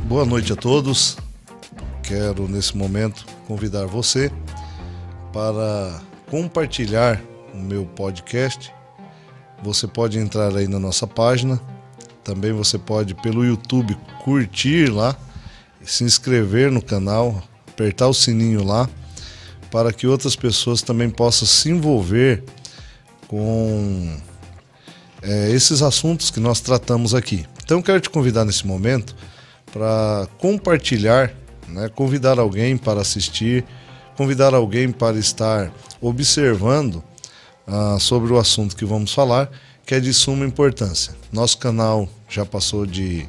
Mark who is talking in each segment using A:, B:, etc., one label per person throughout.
A: Boa noite a todos. Quero, nesse momento, convidar você para compartilhar o meu podcast. Você pode entrar aí na nossa página. Também você pode, pelo YouTube, curtir lá, se inscrever no canal, apertar o sininho lá, para que outras pessoas também possam se envolver com esses assuntos que nós tratamos aqui. Então, quero te convidar nesse momento para compartilhar, convidar alguém para assistir, convidar alguém para estar observando sobre o assunto que vamos falar, que é de suma importância. Nosso canal já passou de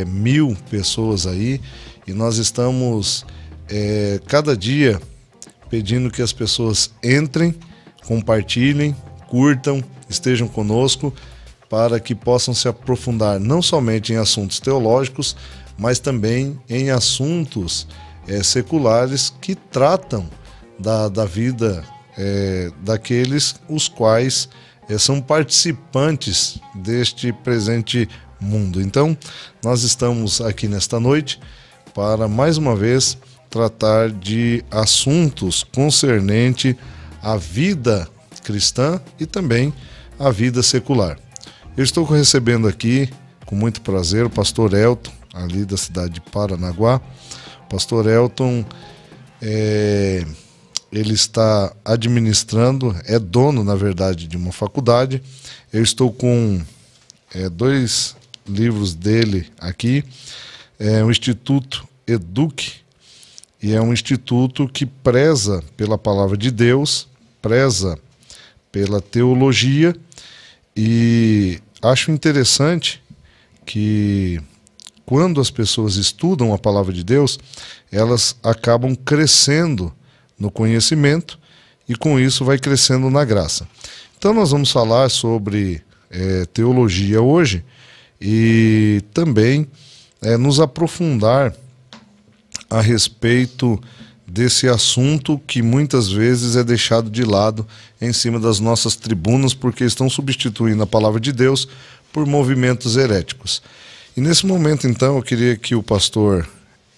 A: 1000 pessoas aí e nós estamos cada dia pedindo que as pessoas entrem, compartilhem, curtam, estejam conosco, para que possam se aprofundar não somente em assuntos teológicos, mas também em assuntos seculares que tratam da vida daqueles os quais são participantes deste presente mundo. Então, nós estamos aqui nesta noite para, mais uma vez, tratar de assuntos concernentes à vida cristã e também à vida secular. Eu estou recebendo aqui, com muito prazer, o pastor Elton, ali da cidade de Paranaguá. O pastor Elton, ele está administrando, é dono, na verdade, de uma faculdade. Eu estou com 2 livros dele aqui. É o Instituto Eduque, e é um instituto que preza pela palavra de Deus, preza pela teologia, e acho interessante que quando as pessoas estudam a palavra de Deus, elas acabam crescendo no conhecimento e com isso vai crescendo na graça. Então nós vamos falar sobre teologia hoje e também nos aprofundar a respeito desse assunto que muitas vezes é deixado de lado em cima das nossas tribunas, porque estão substituindo a palavra de Deus por movimentos heréticos. E nesse momento, então, eu queria que o pastor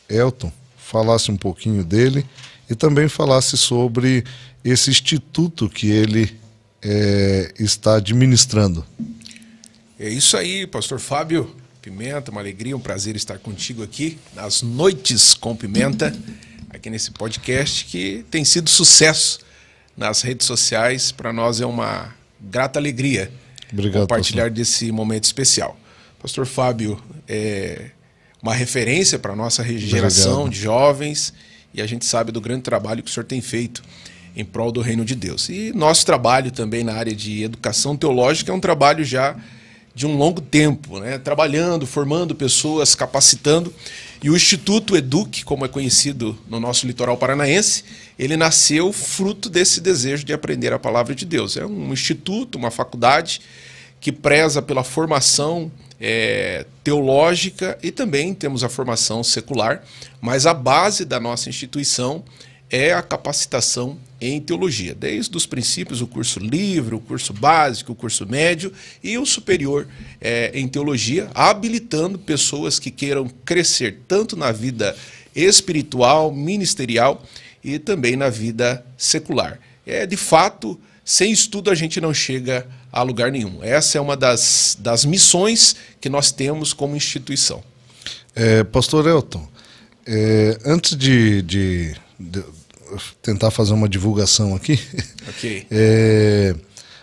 A: Elton falasse um pouquinho dele e também falasse sobre esse instituto que ele está administrando.
B: É isso aí, pastor Fábio Pimenta, uma alegria, um prazer estar contigo aqui nas Noites com Pimenta, aqui nesse podcast que tem sido sucesso nas redes sociais. Para nós é uma grata alegria compartilhar desse momento especial. Pastor Fábio é uma referência para a nossa geração de jovens e a gente sabe do grande trabalho que o senhor tem feito em prol do reino de Deus. E nosso trabalho também na área de educação teológica é um trabalho já de um longo tempo, trabalhando, formando pessoas, capacitando. E o Instituto Eduque, como é conhecido no nosso litoral paranaense, ele nasceu fruto desse desejo de aprender a palavra de Deus. É um instituto, uma faculdade que preza pela formação teológica e também temos a formação secular, mas a base da nossa instituição é a capacitação em teologia, desde os princípios, o curso livre, o curso básico, o curso médio e o superior em teologia, habilitando pessoas que queiram crescer tanto na vida espiritual, ministerial e também na vida secular. De fato, sem estudo a gente não chega a lugar nenhum. Essa é uma das missões que nós temos como instituição.
A: Pastor Elton, antes de tentar fazer uma divulgação aqui,
B: okay.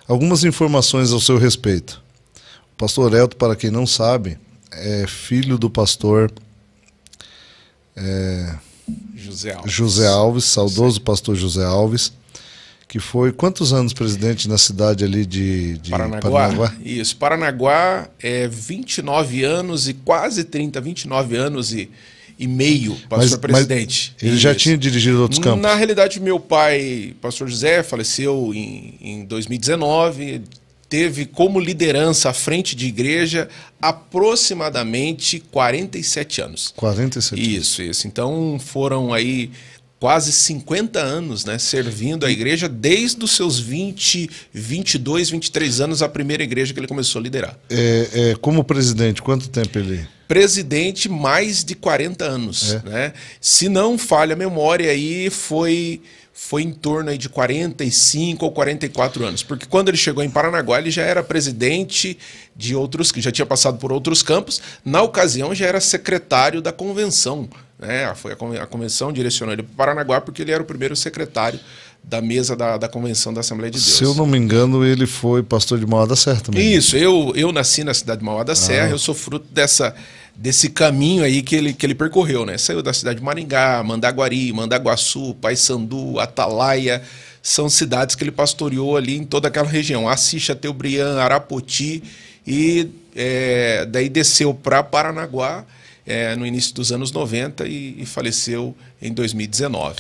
A: Algumas informações ao seu respeito. O pastor Elton, para quem não sabe, é filho do pastor José Alves, saudoso Sim. pastor José Alves, que foi quantos anos presidente na cidade ali de Paranaguá?
B: Isso, Paranaguá é 29 anos e quase 30, 29 anos e meio, pastor presidente.
A: Ele já tinha dirigido outros campos?
B: Na realidade, meu pai, pastor José, faleceu em 2019, teve como liderança à frente de igreja aproximadamente 47 anos.
A: 47 anos.
B: Isso. Então foram aí quase 50 anos, servindo a igreja desde os seus 22, 23 anos, a primeira igreja que ele começou a liderar.
A: Como presidente, quanto tempo ele...
B: presidente mais de 40 anos. Né? Se não falha a memória, aí foi em torno aí de 45 ou 44 anos. Porque quando ele chegou em Paranaguá, ele já era presidente de outros, que já tinha passado por outros campos. Na ocasião, já era secretário da convenção. Né? Foi a convenção direcionou ele para Paranaguá porque ele era o primeiro secretário da mesa da Convenção da Assembleia de Deus.
A: Se eu não me engano, ele foi pastor de Mauá da Serra também.
B: Isso, eu nasci na cidade de Mauá da Serra, eu sou fruto desse caminho aí que ele percorreu, né? Saiu da cidade de Maringá, Mandaguari, Mandaguaçu, Paysandu, Atalaia, são cidades que ele pastoreou ali em toda aquela região, Assis, Chateaubriand, Arapoti, e daí desceu para Paranaguá no início dos anos 90 e faleceu em 2019.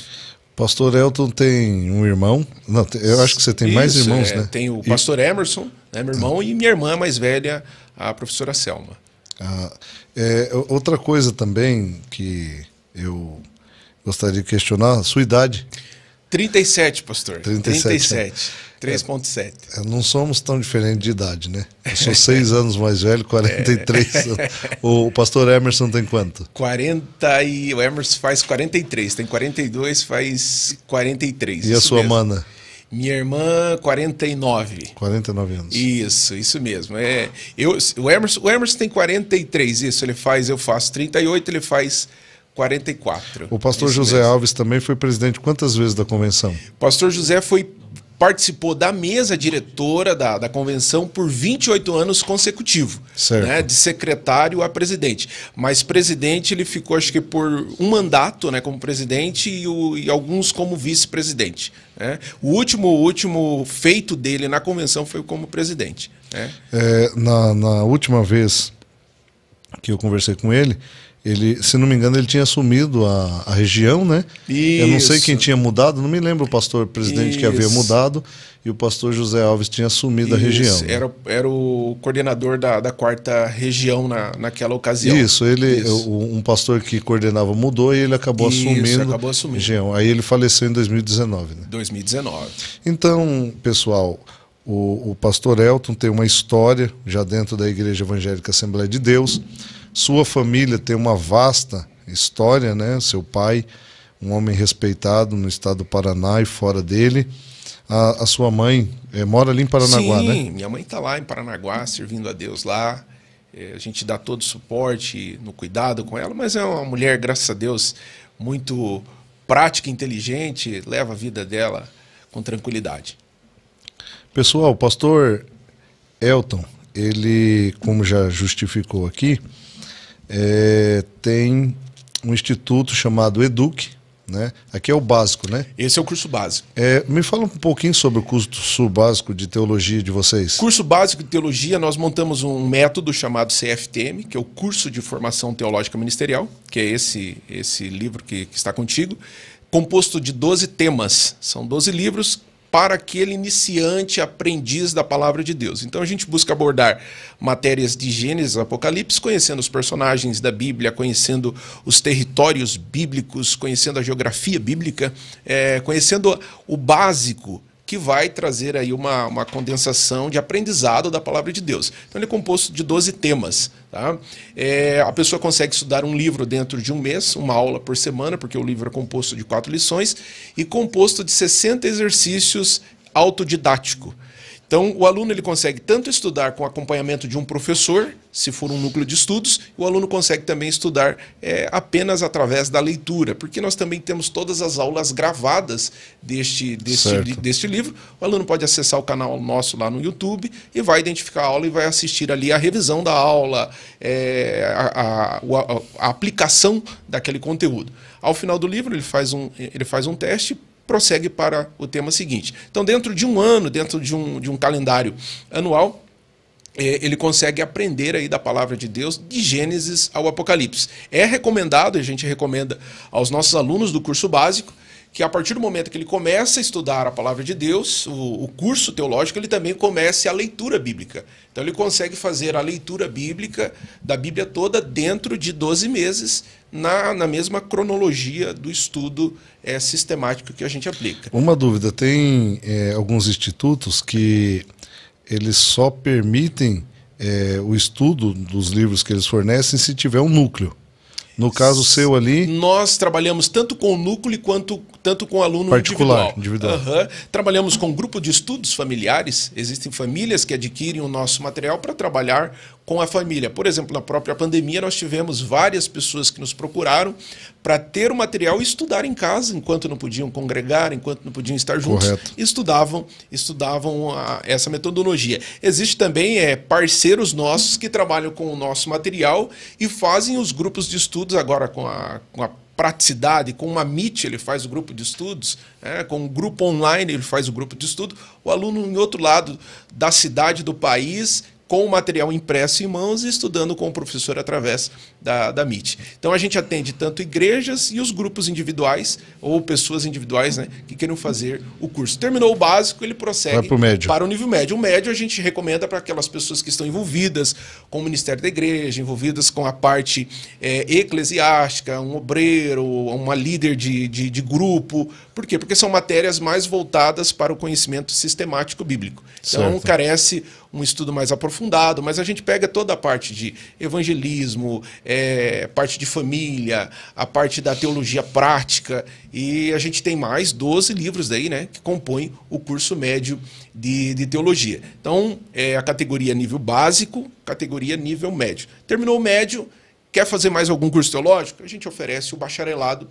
A: Pastor Elton tem um irmão? Não, eu acho que você tem mais irmãos, né?
B: Tem o pastor Emerson, né, meu irmão, e minha irmã mais velha, a professora Selma.
A: Outra coisa também que eu gostaria de questionar, a sua idade.
B: 37, pastor.
A: 37.
B: 3.7.
A: Não somos tão diferentes de idade, né? Eu sou 6 anos mais velho, 43 anos. O pastor Emerson tem quanto?
B: 40 e o Emerson faz 43. Tem 42, faz 43.
A: E a sua mana?
B: Minha irmã, 49.
A: 49 anos.
B: Isso mesmo. O Emerson tem 43, isso. Eu faço 38, ele faz 44.
A: O pastor
B: isso
A: José
B: mesmo.
A: Alves também foi presidente quantas vezes da convenção?
B: O pastor José participou da mesa diretora da convenção por 28 anos consecutivos, né, de secretário a presidente. Mas presidente ele ficou, acho que por um mandato, né, como presidente e alguns como vice-presidente. Né? O último feito dele na convenção foi como presidente. Né?
A: Na última vez que eu conversei com ele, se não me engano, ele tinha assumido a região, né?
B: Isso.
A: Eu não sei quem tinha mudado, não me lembro o pastor presidente que havia mudado, e o pastor José Alves tinha assumido a região.
B: Né? Era o coordenador da 4ª região naquela ocasião.
A: Isso, um pastor que coordenava mudou e ele acabou assumindo a região. Aí ele faleceu em 2019. Né?
B: 2019.
A: Então, pessoal, o pastor Elton tem uma história já dentro da Igreja Evangélica Assembleia de Deus. Sua família tem uma vasta história, né? Seu pai, um homem respeitado no estado do Paraná e fora dele. A sua mãe mora ali em Paranaguá, né?
B: Sim, minha mãe está lá em Paranaguá, servindo a Deus lá. A gente dá todo o suporte no cuidado com ela, mas é uma mulher, graças a Deus, muito prática, inteligente, leva a vida dela com tranquilidade.
A: Pessoal, o pastor Elton, ele, como já justificou aqui, tem um instituto chamado Eduque, né? Aqui é o básico, né?
B: Esse é o curso básico.
A: Me fala um pouquinho sobre o curso básico de teologia de vocês.
B: Curso básico de teologia, nós montamos um método chamado CFTM, que é o Curso de Formação Teológica Ministerial, que é esse livro que está contigo, composto de 12 temas. São 12 livros para aquele iniciante aprendiz da palavra de Deus. Então a gente busca abordar matérias de Gênesis, Apocalipse, conhecendo os personagens da Bíblia, conhecendo os territórios bíblicos, conhecendo a geografia bíblica, conhecendo o básico que vai trazer aí uma condensação de aprendizado da palavra de Deus. Então ele é composto de 12 temas. Tá? A pessoa consegue estudar um livro dentro de um mês, uma aula por semana, porque o livro é composto de 4 lições, e composto de 60 exercícios autodidáticos. Então, o aluno ele consegue tanto estudar com acompanhamento de um professor, se for um núcleo de estudos, o aluno consegue também estudar apenas através da leitura, porque nós também temos todas as aulas gravadas deste livro. O aluno pode acessar o canal nosso lá no YouTube e vai identificar a aula e vai assistir ali a revisão da aula, a aplicação daquele conteúdo. Ao final do livro, ele faz um teste, prossegue para o tema seguinte. Então, dentro de um ano, dentro de um calendário anual, ele consegue aprender aí da palavra de Deus de Gênesis ao Apocalipse. É recomendado, a gente recomenda aos nossos alunos do curso básico, que a partir do momento que ele começa a estudar a palavra de Deus, o curso teológico, ele também comece a leitura bíblica. Então ele consegue fazer a leitura bíblica da Bíblia toda dentro de 12 meses, na mesma cronologia do estudo sistemático que a gente aplica.
A: Uma dúvida, tem alguns institutos que eles só permitem o estudo dos livros que eles fornecem se tiver um núcleo. No caso seu ali...
B: Nós trabalhamos tanto com o núcleo quanto com o aluno
A: particular,
B: individual. Trabalhamos com grupo de estudos familiares. Existem famílias que adquirem o nosso material para trabalhar com a família. Por exemplo, na própria pandemia, nós tivemos várias pessoas que nos procuraram para ter o material e estudar em casa, enquanto não podiam congregar, enquanto não podiam estar juntos.
A: Correto.
B: Estudavam essa metodologia. Existe também parceiros nossos que trabalham com o nosso material e fazem os grupos de estudos agora com a praticidade, com uma Meet ele faz o grupo de estudos, com um grupo online ele faz o grupo de estudo, o aluno em outro lado da cidade, do país, com o material impresso em mãos e estudando com o professor através da Meet. Então a gente atende tanto igrejas e os grupos individuais ou pessoas individuais, né, que queiram fazer o curso. Terminou o básico, ele prossegue para o nível médio. O médio a gente recomenda para aquelas pessoas que estão envolvidas com o ministério da igreja, envolvidas com a parte eclesiástica, um obreiro, uma líder de grupo. Por quê? Porque são matérias mais voltadas para o conhecimento sistemático bíblico. Então carece um estudo mais aprofundado, mas a gente pega toda a parte de evangelismo, parte de família, a parte da teologia prática, e a gente tem mais 12 livros daí, né, que compõem o curso médio de teologia. Então, a categoria nível básico, categoria nível médio. Terminou o médio, quer fazer mais algum curso teológico? A gente oferece o bacharelado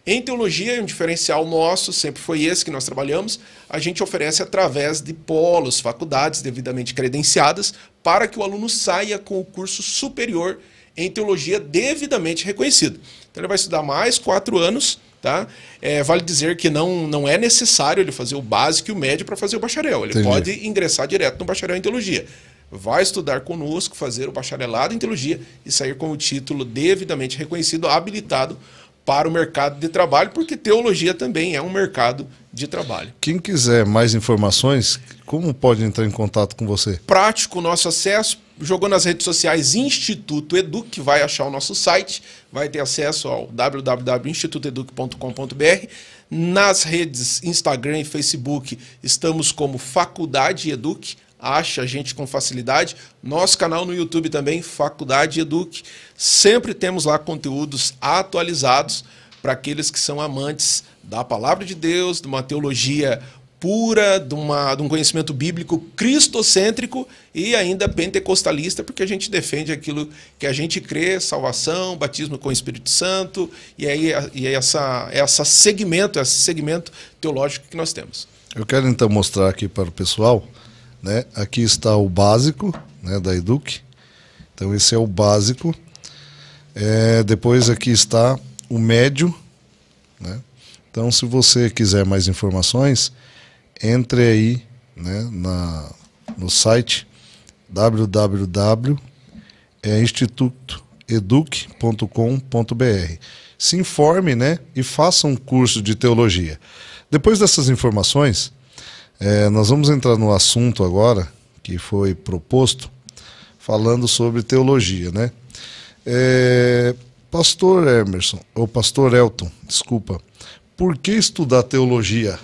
B: em teologia. Um diferencial nosso sempre foi esse que nós trabalhamos. A gente oferece através de polos, faculdades devidamente credenciadas, para que o aluno saia com o curso superior em teologia devidamente reconhecido. Então ele vai estudar mais 4 anos, tá? Vale dizer que não é necessário ele fazer o básico e o médio para fazer o bacharel. Ele pode ingressar direto no bacharel em teologia. Vai estudar conosco, fazer o bacharelado em teologia e sair com o título devidamente reconhecido, habilitado para o mercado de trabalho, porque teologia também é um mercado de trabalho.
A: Quem quiser mais informações, como pode entrar em contato com você?
B: Prático o nosso acesso, jogou nas redes sociais Instituto Educ, vai achar o nosso site, vai ter acesso ao www.institutoeduc.com.br. Nas redes Instagram e Facebook estamos como Faculdade Educ, acha a gente com facilidade. Nosso canal no YouTube também, Faculdade Educ. Sempre temos lá conteúdos atualizados para aqueles que são amantes da palavra de Deus, de uma teologia pura, de um conhecimento bíblico cristocêntrico e ainda pentecostalista, porque a gente defende aquilo que a gente crê, salvação, batismo com o Espírito Santo, e aí esse segmento teológico que nós temos.
A: Eu quero então mostrar aqui para o pessoal, né? Aqui está o básico, né, da Educ. Então esse é o básico. Depois aqui está o médio, né? Então se você quiser mais informações, entre aí, né, no site www.institutoeduc.com.br. Se informe, né, e faça um curso de teologia. Depois dessas informações, nós vamos entrar no assunto agora que foi proposto, falando sobre teologia, né? Pastor Emerson, ou Pastor Elton, desculpa, por que estudar teologia?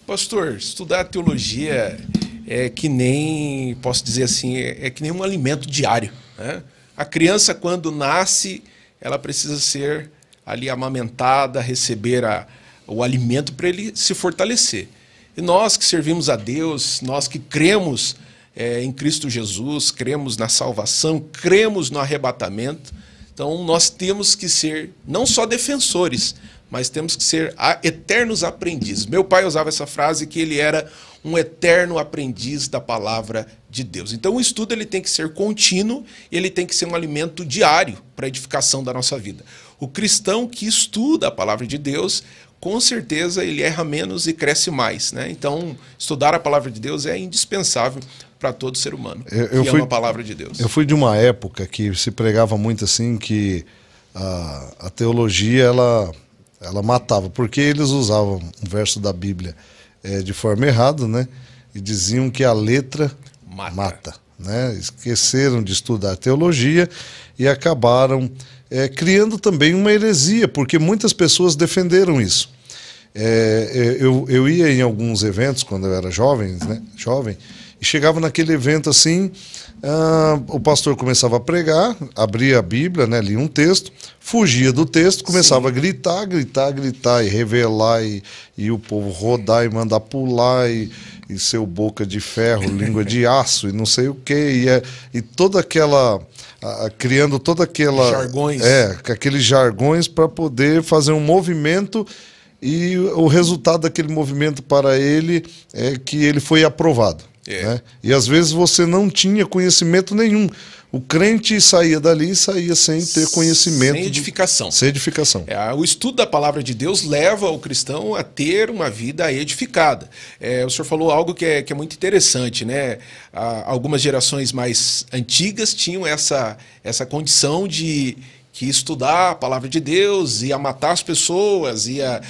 B: Pastor, estudar teologia é que nem, posso dizer assim, é que nem um alimento diário, né? A criança, quando nasce, ela precisa ser ali amamentada, receber o alimento para ele se fortalecer. E nós que servimos a Deus, nós que cremos em Cristo Jesus, cremos na salvação, cremos no arrebatamento, então nós temos que ser não só defensores, mas temos que ser eternos aprendizes. Meu pai usava essa frase, que ele era um eterno aprendiz da palavra de Deus. Então o estudo ele tem que ser contínuo, ele tem que ser um alimento diário para a edificação da nossa vida. O cristão que estuda a palavra de Deus, com certeza ele erra menos e cresce mais, né? Então estudar a palavra de Deus é indispensável para todo ser humano que ama a palavra de Deus.
A: Eu fui de uma época que se pregava muito assim, que a teologia ela matava, porque eles usavam um verso da Bíblia de forma errada, né? E diziam que a letra mata, né? Esqueceram de estudar teologia e acabaram criando também uma heresia, porque muitas pessoas defenderam isso. Eu ia em alguns eventos quando eu era jovem, né? E chegava naquele evento assim, o pastor começava a pregar, abria a Bíblia, né, lia um texto, fugia do texto, começava a gritar, e revelar, e o povo rodar e mandar pular, e seu boca de ferro, língua de aço, e não sei o quê, e toda aquela... criando toda aquela...
B: jargões.
A: Aqueles jargões para poder fazer um movimento, e o resultado daquele movimento para ele é que ele foi aprovado. Né? E às vezes você não tinha conhecimento nenhum. O crente saía dali e saía sem ter conhecimento.
B: Sem edificação.
A: Sem edificação.
B: O estudo da palavra de Deus leva o cristão a ter uma vida edificada. O senhor falou algo que é muito interessante, né? Algumas gerações mais antigas tinham essa condição de que estudar a palavra de Deus ia matar as pessoas, ia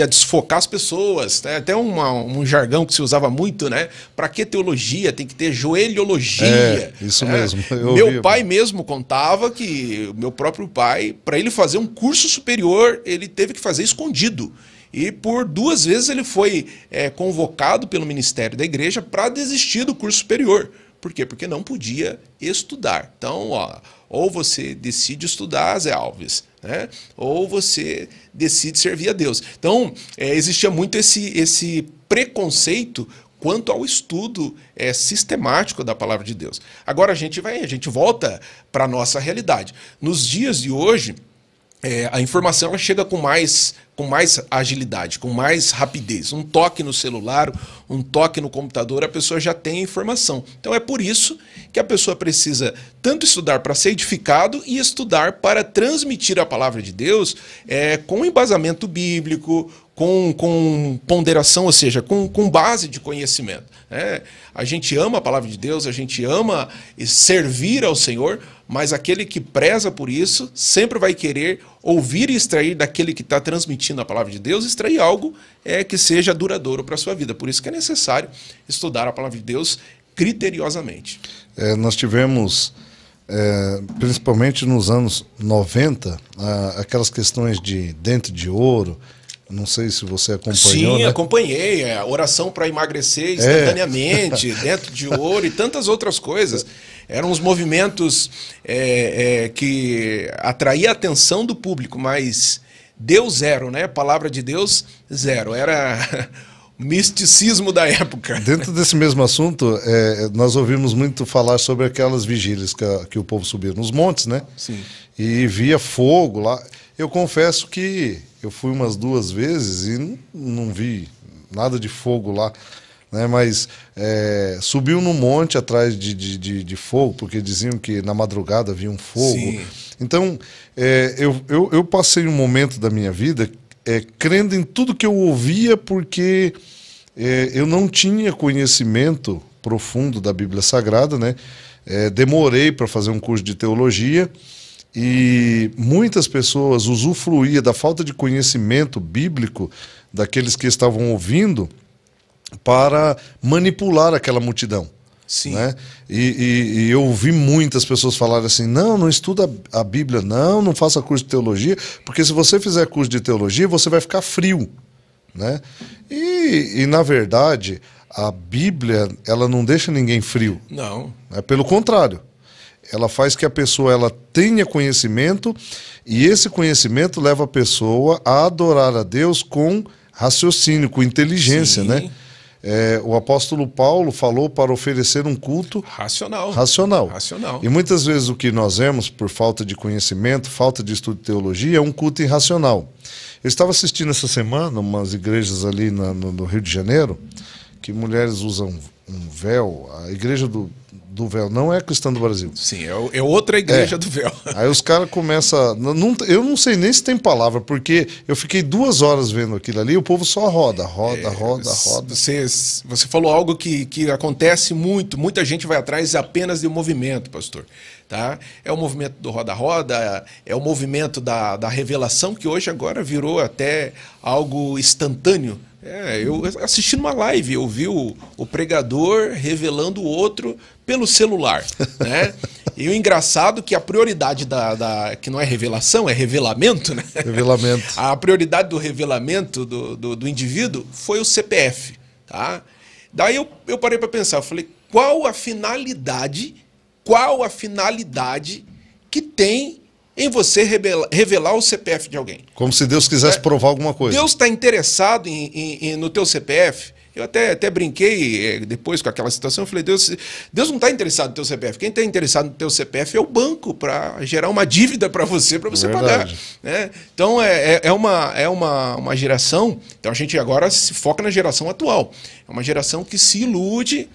B: desfocar as pessoas, né? Até um jargão que se usava muito, né? Para que teologia? Tem que ter joelhologia.
A: Isso mesmo.
B: Meu pai mesmo contava que o meu próprio pai, para ele fazer um curso superior, ele teve que fazer escondido. E por 2 vezes ele foi convocado pelo ministério da igreja para desistir do curso superior. Por quê? Porque não podia estudar. Então, ou você decide estudar, Zé Alves, né? Ou você decide servir a Deus. Então, existia muito esse preconceito quanto ao estudo sistemático da palavra de Deus. Agora a gente volta para a nossa realidade. Nos dias de hoje, a informação ela chega com mais agilidade, com mais rapidez. Um toque no celular, um toque no computador, a pessoa já tem a informação. Então é por isso que a pessoa precisa tanto estudar para ser edificado e estudar para transmitir a palavra de Deus com embasamento bíblico, com ponderação, ou seja, com base de conhecimento. A gente ama a palavra de Deus, a gente ama servir ao Senhor, mas aquele que preza por isso sempre vai querer ouvir e extrair daquele que está transmitindo a palavra de Deus, extrair algo que seja duradouro para a sua vida. Por isso que é necessário estudar a palavra de Deus criteriosamente.
A: Nós tivemos, principalmente nos anos 90, aquelas questões de dente de ouro. Não sei se você acompanhou.
B: Sim,
A: né?
B: Acompanhei. Oração para emagrecer instantaneamente, dentro de ouro e tantas outras coisas. Eram uns movimentos que atraíam a atenção do público, mas deu zero, né? Palavra de Deus, zero. Era o misticismo da época.
A: Dentro desse mesmo assunto, nós ouvimos muito falar sobre aquelas vigílias que o povo subia nos montes, né?
B: Sim.
A: E via fogo lá. Eu confesso que eu fui umas 2 vezes e não vi nada de fogo lá, né? Mas subiu no monte atrás de fogo, porque diziam que na madrugada havia um fogo.
B: Sim.
A: Então, eu passei um momento da minha vida crendo em tudo que eu ouvia, porque eu não tinha conhecimento profundo da Bíblia Sagrada, né? Demorei para fazer um curso de teologia, e muitas pessoas usufruíam da falta de conhecimento bíblico daqueles que estavam ouvindo para manipular aquela multidão.
B: Sim.
A: Né? E eu ouvi muitas pessoas falarem assim: não estuda a Bíblia, não faça curso de teologia, porque se você fizer curso de teologia, você vai ficar frio. Né? E na verdade, a Bíblia, ela não deixa ninguém frio.
B: Não.
A: Pelo contrário. Ela faz que a pessoa tenha conhecimento, e esse conhecimento leva a pessoa a adorar a Deus com raciocínio, com inteligência.
B: Sim.
A: Né? O apóstolo Paulo falou para oferecer um culto racional. E muitas vezes o que nós vemos por falta de conhecimento, falta de estudo de teologia, é um culto irracional. Eu estava assistindo essa semana umas igrejas ali no Rio de Janeiro, que mulheres usam um véu. A igreja do véu não é cristã do Brasil.
B: Sim, é outra igreja do véu.
A: Aí os caras começam... Eu não sei nem se tem palavra, porque eu fiquei 2 horas vendo aquilo ali, e o povo só roda.
B: Você falou algo que acontece muito. Muita gente vai atrás apenas de um movimento, pastor. Tá? É o movimento do roda-roda, é o movimento da revelação, que hoje agora virou até algo instantâneo. Eu assisti numa live, eu vi o pregador revelando o outro pelo celular, né? E o engraçado é que a prioridade que não é revelação, é revelamento, né?
A: Revelamento.
B: A prioridade do revelamento do indivíduo foi o CPF, tá? Daí eu parei para pensar, eu falei, qual a finalidade que tem em você revelar o CPF de alguém?
A: Como se Deus quisesse provar alguma coisa.
B: Deus está interessado no teu CPF? Eu até brinquei depois com aquela situação, eu falei, Deus não está interessado no teu CPF. Quem está interessado no teu CPF é o banco, para gerar uma dívida para você pagar. Né? Então, é uma geração, então a gente agora se foca na geração atual. É uma geração que se ilude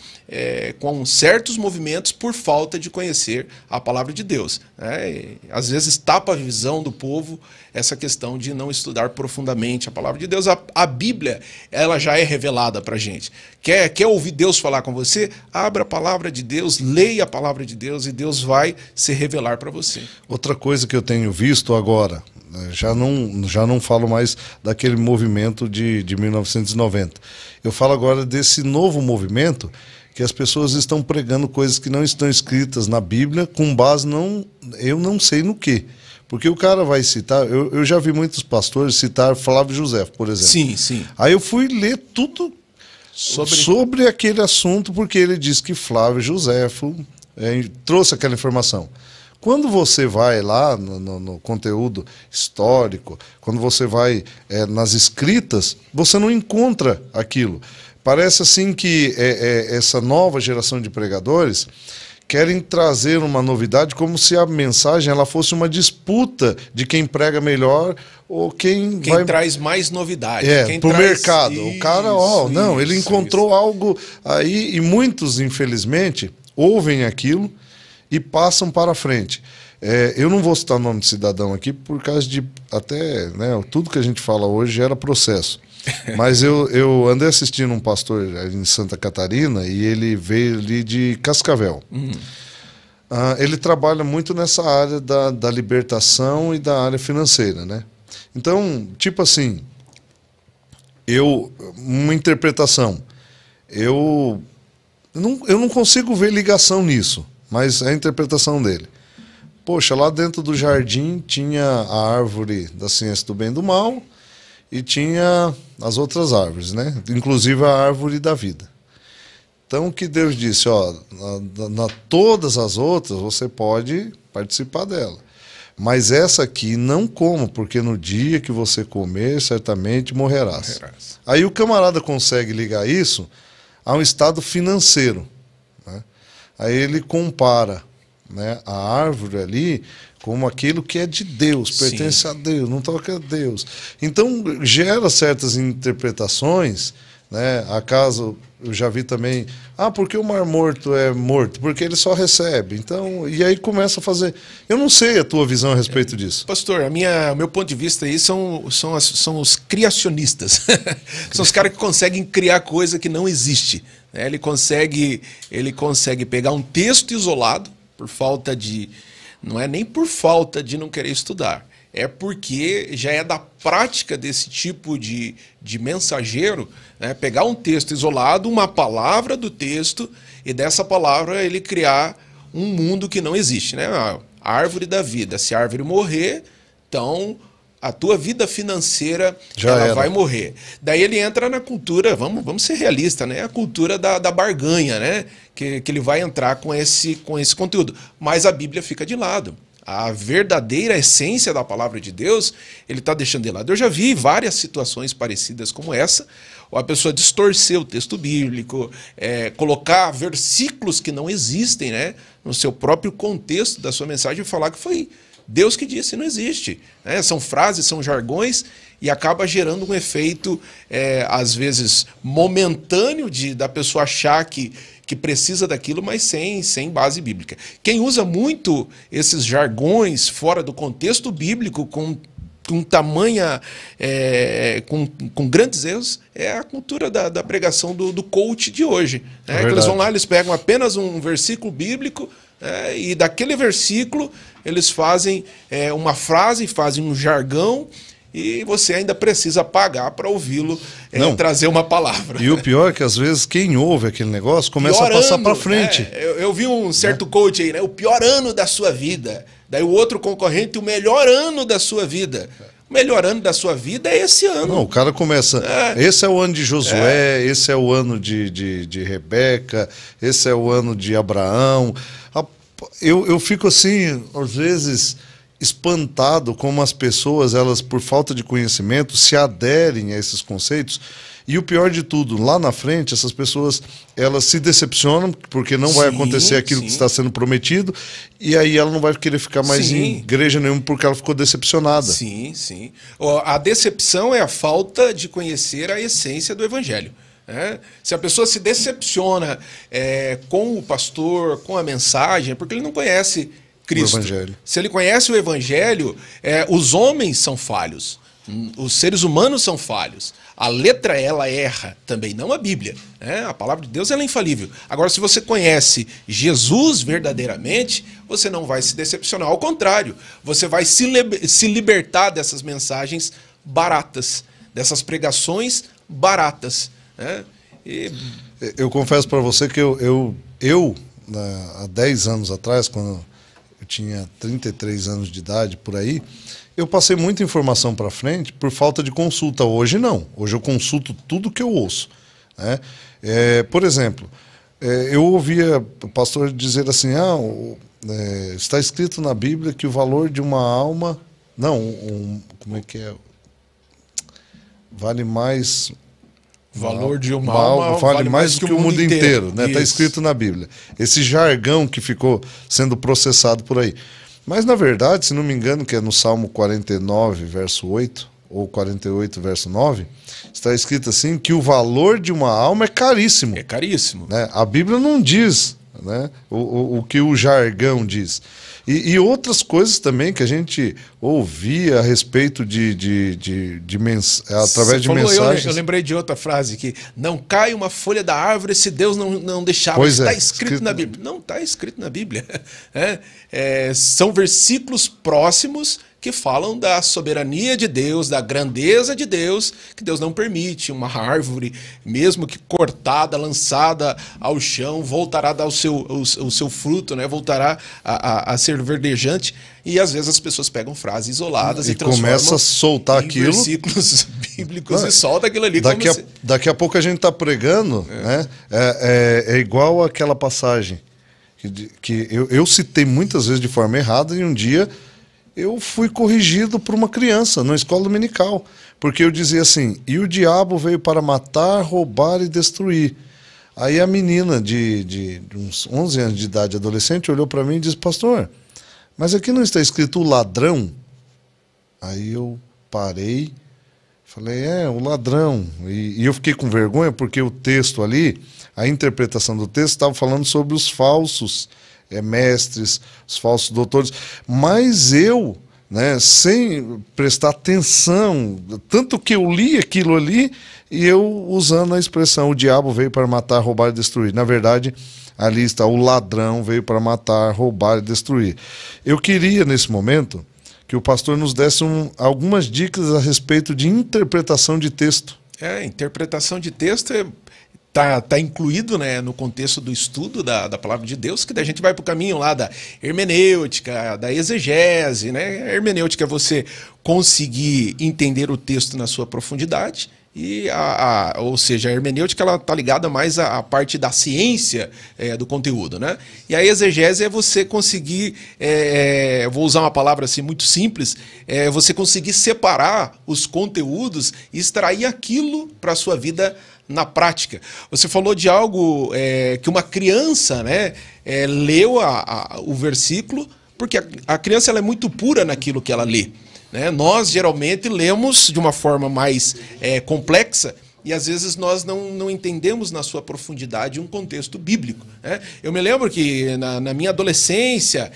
B: com certos movimentos por falta de conhecer a palavra de Deus. Né? E, às vezes tapa a visão do povo essa questão de não estudar profundamente a palavra de Deus. A Bíblia, ela já é revelada para a gente. Quer ouvir Deus falar com você? Abra a palavra de Deus, leia a palavra de Deus e Deus vai se revelar para você.
A: Outra coisa que eu tenho visto agora, já não falo mais daquele movimento de 1990. Eu falo agora desse novo movimento que as pessoas estão pregando coisas que não estão escritas na Bíblia com base eu não sei no quê. Porque o cara vai citar, eu já vi muitos pastores citar Flávio José, por exemplo.
B: Sim, sim.
A: Aí eu fui ler tudo sobre aquele assunto, porque ele disse que Flávio Joséfo trouxe aquela informação. Quando você vai lá no conteúdo histórico, quando você vai nas escritas, você não encontra aquilo. Parece assim que essa nova geração de pregadores querem trazer uma novidade como se a mensagem ela fosse uma disputa de quem prega melhor ou quem
B: traz mais novidade.
A: Para o mercado. O cara, ele encontrou algo aí e muitos, infelizmente, ouvem aquilo e passam para frente. Eu não vou citar o nome de cidadão aqui por causa de até, né, tudo que a gente fala hoje gera processo. Mas eu andei assistindo um pastor em Santa Catarina e ele veio ali de Cascavel. Ele trabalha muito nessa área da libertação e da área financeira, né? Então, tipo assim, uma interpretação, eu não consigo ver ligação nisso, mas é a interpretação dele. Poxa, lá dentro do jardim tinha a árvore da ciência do bem e do mal e tinha as outras árvores, né? Inclusive a árvore da vida. Então o que Deus disse, todas as outras você pode participar dela. Mas essa aqui não coma, porque no dia que você comer, certamente morrerás. Aí o camarada consegue ligar isso a um estado financeiro, né? Aí ele compara, né, a árvore ali como aquilo que é de Deus, pertence a Deus, não toca a Deus. Então gera certas interpretações, né? Acaso eu já vi também, porque o Mar Morto é morto? Porque ele só recebe. Então, e aí começa a fazer. Eu não sei a tua visão a respeito disso.
B: Pastor, o meu ponto de vista aí são os criacionistas. São os caras que conseguem criar coisa que não existe. Né? Ele consegue pegar um texto isolado, por falta de... Não é nem por falta de não querer estudar. É porque já é da prática desse tipo de mensageiro, né, pegar um texto isolado, uma palavra do texto, e dessa palavra ele criar um mundo que não existe. Né? A árvore da vida. Se a árvore morrer, então a tua vida financeira vai morrer. Daí ele entra na cultura, vamos ser realistas, né? A cultura da barganha, né? Que ele vai entrar com esse conteúdo. Mas a Bíblia fica de lado. A verdadeira essência da palavra de Deus, ele está deixando de lado. Eu já vi várias situações parecidas como essa, ou a pessoa distorcer o texto bíblico, colocar versículos que não existem, né, no seu próprio contexto da sua mensagem e falar que foi Deus que disse, não existe. Né? São frases, são jargões e acaba gerando um efeito, às vezes, momentâneo da pessoa achar que precisa daquilo, mas sem base bíblica. Quem usa muito esses jargões fora do contexto bíblico, com grandes erros, é a cultura da pregação do coach de hoje. Né? Eles vão lá, eles pegam apenas um versículo bíblico, e daquele versículo eles fazem uma frase, fazem um jargão, e você ainda precisa pagar para ouvi-lo trazer uma palavra.
A: E o pior é que às vezes quem ouve aquele negócio começa a passar para frente.
B: Eu vi um certo coach aí, né? O pior ano da sua vida. Daí o outro concorrente, o melhor ano da sua vida. melhor ano da sua vida é esse ano.
A: Não, o cara começa. Esse é o ano de Josué, esse é o ano de Rebeca, esse é o ano de Abraão. Eu fico assim, às vezes, espantado como as pessoas, elas, por falta de conhecimento, se aderem a esses conceitos. E o pior de tudo, lá na frente, essas pessoas, elas se decepcionam porque não vai acontecer aquilo que está sendo prometido, e aí ela não vai querer ficar mais em igreja nenhuma porque ela ficou decepcionada.
B: Sim, sim. A decepção é a falta de conhecer a essência do evangelho. Se a pessoa se decepciona com o pastor, com a mensagem, é porque ele não conhece Cristo.
A: O evangelho.
B: Se ele conhece o evangelho, os homens são falhos, os seres humanos são falhos. A letra, ela erra também, não a Bíblia. A palavra de Deus, ela é infalível. Agora, se você conhece Jesus verdadeiramente, você não vai se decepcionar. Ao contrário, você vai se libertar dessas mensagens baratas, dessas pregações baratas.
A: Eu confesso para você que eu há 10 anos atrás, quando eu tinha 33 anos de idade, por aí, eu passei muita informação para frente por falta de consulta. Hoje não. Hoje eu consulto tudo que eu ouço. Por exemplo, eu ouvia o pastor dizer assim, está escrito na Bíblia que o valor de uma alma... como é que é? Vale mais...
B: Valor de uma alma
A: vale mais do que o mundo inteiro, né? Está escrito na Bíblia. Esse jargão que ficou sendo processado por aí. Mas, na verdade, se não me engano, que é no Salmo 49, verso 8, ou 48, verso 9, está escrito assim, que o valor de uma alma é caríssimo.
B: É caríssimo.
A: Né? A Bíblia não diz, né, o que o jargão diz. E outras coisas também que a gente ouvia a respeito através de mensagens.
B: Eu lembrei de outra frase, que não cai uma folha da árvore se Deus não deixar.
A: Pois
B: está escrito na Bíblia. Não está escrito na Bíblia. São versículos próximos que falam da soberania de Deus, da grandeza de Deus, que Deus não permite. Uma árvore, mesmo que cortada, lançada ao chão, voltará a dar o seu fruto, né? Voltará a ser verdejante. E às vezes as pessoas pegam frases isoladas e transformam
A: começa a soltar aquilo,
B: versículos bíblicos e solta aquilo ali.
A: Daqui a pouco a gente está pregando, né? É igual aquela passagem que eu citei muitas vezes de forma errada, e um dia eu fui corrigido por uma criança na escola dominical, porque eu dizia assim, e o diabo veio para matar, roubar e destruir. Aí a menina de uns 11 anos de idade, adolescente, olhou para mim e disse, pastor, mas aqui não está escrito o ladrão? Aí eu parei, falei, o ladrão. E eu fiquei com vergonha porque o texto ali, a interpretação do texto estava falando sobre os falsos mestres, os falsos doutores, mas eu, né, sem prestar atenção, tanto que eu li aquilo ali, e eu usando a expressão, o diabo veio para matar, roubar e destruir. Na verdade, ali está, o ladrão veio para matar, roubar e destruir. Eu queria, nesse momento, que o pastor nos desse algumas dicas a respeito de interpretação de texto.
B: Interpretação de texto Tá incluído, né, no contexto do estudo da palavra de Deus, que daí a gente vai para o caminho lá da hermenêutica, da exegese, né? A hermenêutica é você conseguir entender o texto na sua profundidade, e ou seja, a hermenêutica ela está ligada mais à parte da ciência do conteúdo, né? E a exegese é você conseguir, vou usar uma palavra assim muito simples, você conseguir separar os conteúdos e extrair aquilo para a sua vida na prática. Você falou de algo que uma criança, né, leu o versículo, porque a criança ela é muito pura naquilo que ela lê. Né? Nós, geralmente, lemos de uma forma mais complexa e, às vezes, nós não entendemos na sua profundidade um contexto bíblico. Né? Eu me lembro que, na minha adolescência,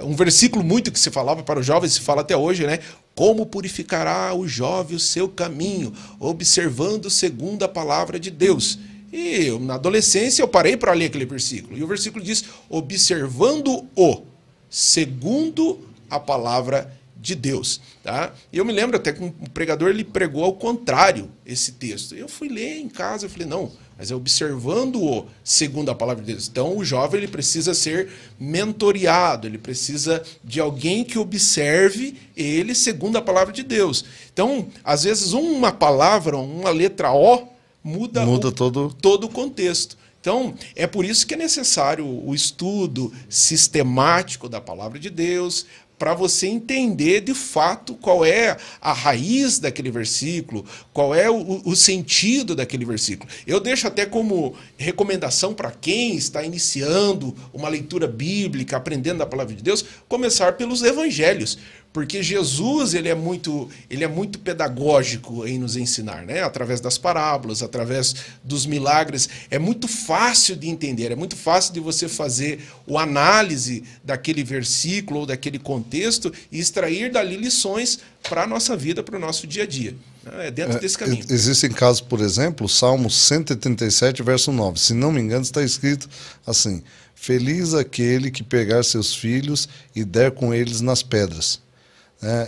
B: um versículo muito que se falava para os jovens, se fala até hoje, né? Como purificará o jovem o seu caminho, observando segundo a palavra de Deus. E na adolescência eu parei para ler aquele versículo. E o versículo diz, observando-o segundo a palavra de Deus. Tá? E eu me lembro até que um pregador ele pregou ao contrário esse texto. Eu fui ler em casa e falei, não, mas é observando-o segundo a palavra de Deus. Então o jovem ele precisa ser mentoreado, ele precisa de alguém que observe ele segundo a palavra de Deus. Então, às vezes uma palavra, uma letra O, muda todo o contexto. Então, é por isso que é necessário o estudo sistemático da palavra de Deus, para você entender de fato qual é a raiz daquele versículo, qual é o sentido daquele versículo. Eu deixo até como recomendação para quem está iniciando uma leitura bíblica, aprendendo a palavra de Deus, começar pelos evangelhos. Porque Jesus ele é muito pedagógico em nos ensinar, né? Através das parábolas, através dos milagres. É muito fácil de entender, é muito fácil de você fazer o análise daquele versículo ou daquele contexto e extrair dali lições para a nossa vida, para o nosso dia a dia. É dentro desse caminho.
A: Existem casos, por exemplo, Salmo 137, verso 9. Se não me engano, está escrito assim: feliz aquele que pegar seus filhos e der com eles nas pedras.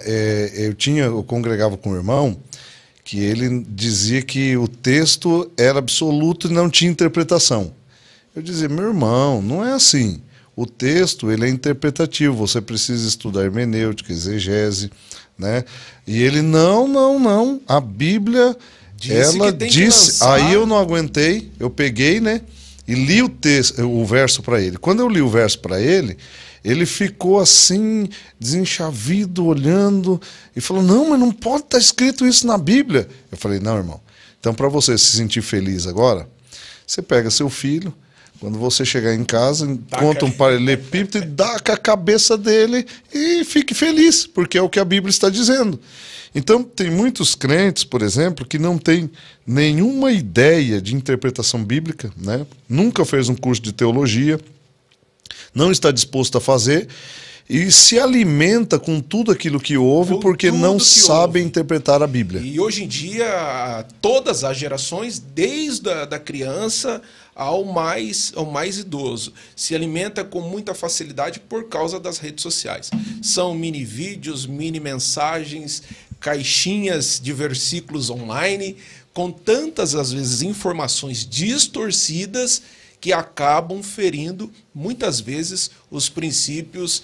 A: Eu congregava com um irmão que ele dizia que o texto era absoluto e não tinha interpretação. Eu dizia, meu irmão, não é assim. O texto ele é interpretativo, você precisa estudar hermenêutica, exegese, né? E ele, não, a Bíblia, ela disse... Aí eu não aguentei, eu peguei, né? E li o verso para ele. Quando eu li o verso para ele, ele ficou assim, desenchavido, olhando, e falou, não, mas não pode estar escrito isso na Bíblia. Eu falei, não, irmão, então para você se sentir feliz agora, você pega seu filho, quando você chegar em casa, conta um paralelepípedo e dá com a cabeça dele e fique feliz, porque é o que a Bíblia está dizendo. Então, tem muitos crentes, por exemplo, que não têm nenhuma ideia de interpretação bíblica, né? Nunca fez um curso de teologia, não está disposto a fazer e se alimenta com tudo aquilo que ouve porque não sabe interpretar a Bíblia.
B: E hoje em dia, todas as gerações, desde a criança ao mais idoso, se alimenta com muita facilidade por causa das redes sociais. São mini vídeos, mini mensagens, caixinhas de versículos online, com tantas, às vezes, informações distorcidas que acabam ferindo, muitas vezes, os princípios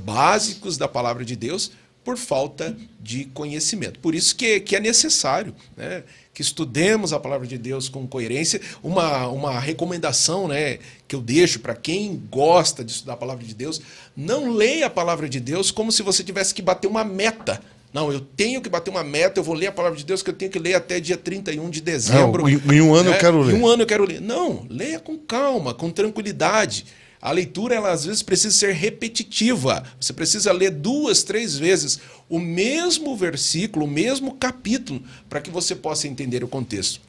B: básicos da palavra de Deus por falta de conhecimento. Por isso que é necessário, né, que estudemos a palavra de Deus com coerência. Uma recomendação, né, que eu deixo para quem gosta de estudar a palavra de Deus, não leia a palavra de Deus como se você tivesse que bater uma meta. Não, eu tenho que bater uma meta, eu vou ler a palavra de Deus que eu tenho que ler até dia 31 de dezembro.
A: Não, em um ano eu quero ler.
B: Em um ano eu quero ler. Não, leia com calma, com tranquilidade. A leitura, ela às vezes precisa ser repetitiva. Você precisa ler 2, 3 vezes o mesmo versículo, o mesmo capítulo, para que você possa entender o contexto.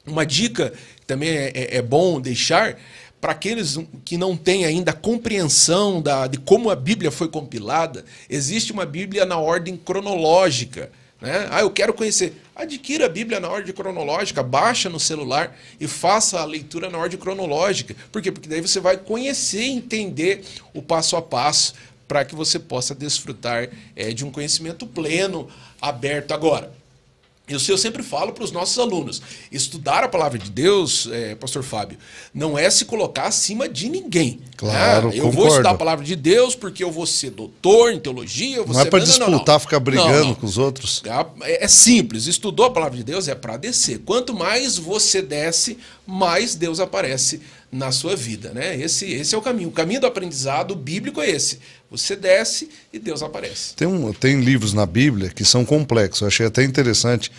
B: Uma dica que também é bom deixar para aqueles que não têm ainda a compreensão de como a Bíblia foi compilada, existe uma Bíblia na ordem cronológica, né? Eu quero conhecer. Adquira a Bíblia na ordem cronológica, baixa no celular e faça a leitura na ordem cronológica. Por quê? Porque daí você vai conhecer e entender o passo a passo para que você possa desfrutar de um conhecimento pleno, aberto. Agora, eu sempre falo para os nossos alunos, estudar a palavra de Deus, pastor Fábio, não é se colocar acima de ninguém.
A: Claro,
B: eu vou estudar a palavra de Deus porque eu vou ser doutor em teologia.
A: Não é para disputar, ficar brigando com os outros.
B: É simples, estudou a palavra de Deus é para descer. Quanto mais você desce, mais Deus aparece na sua vida, né? Esse é o caminho. O caminho do aprendizado bíblico é esse. Você desce e Deus aparece.
A: Tem livros na Bíblia que são complexos. Eu achei até interessante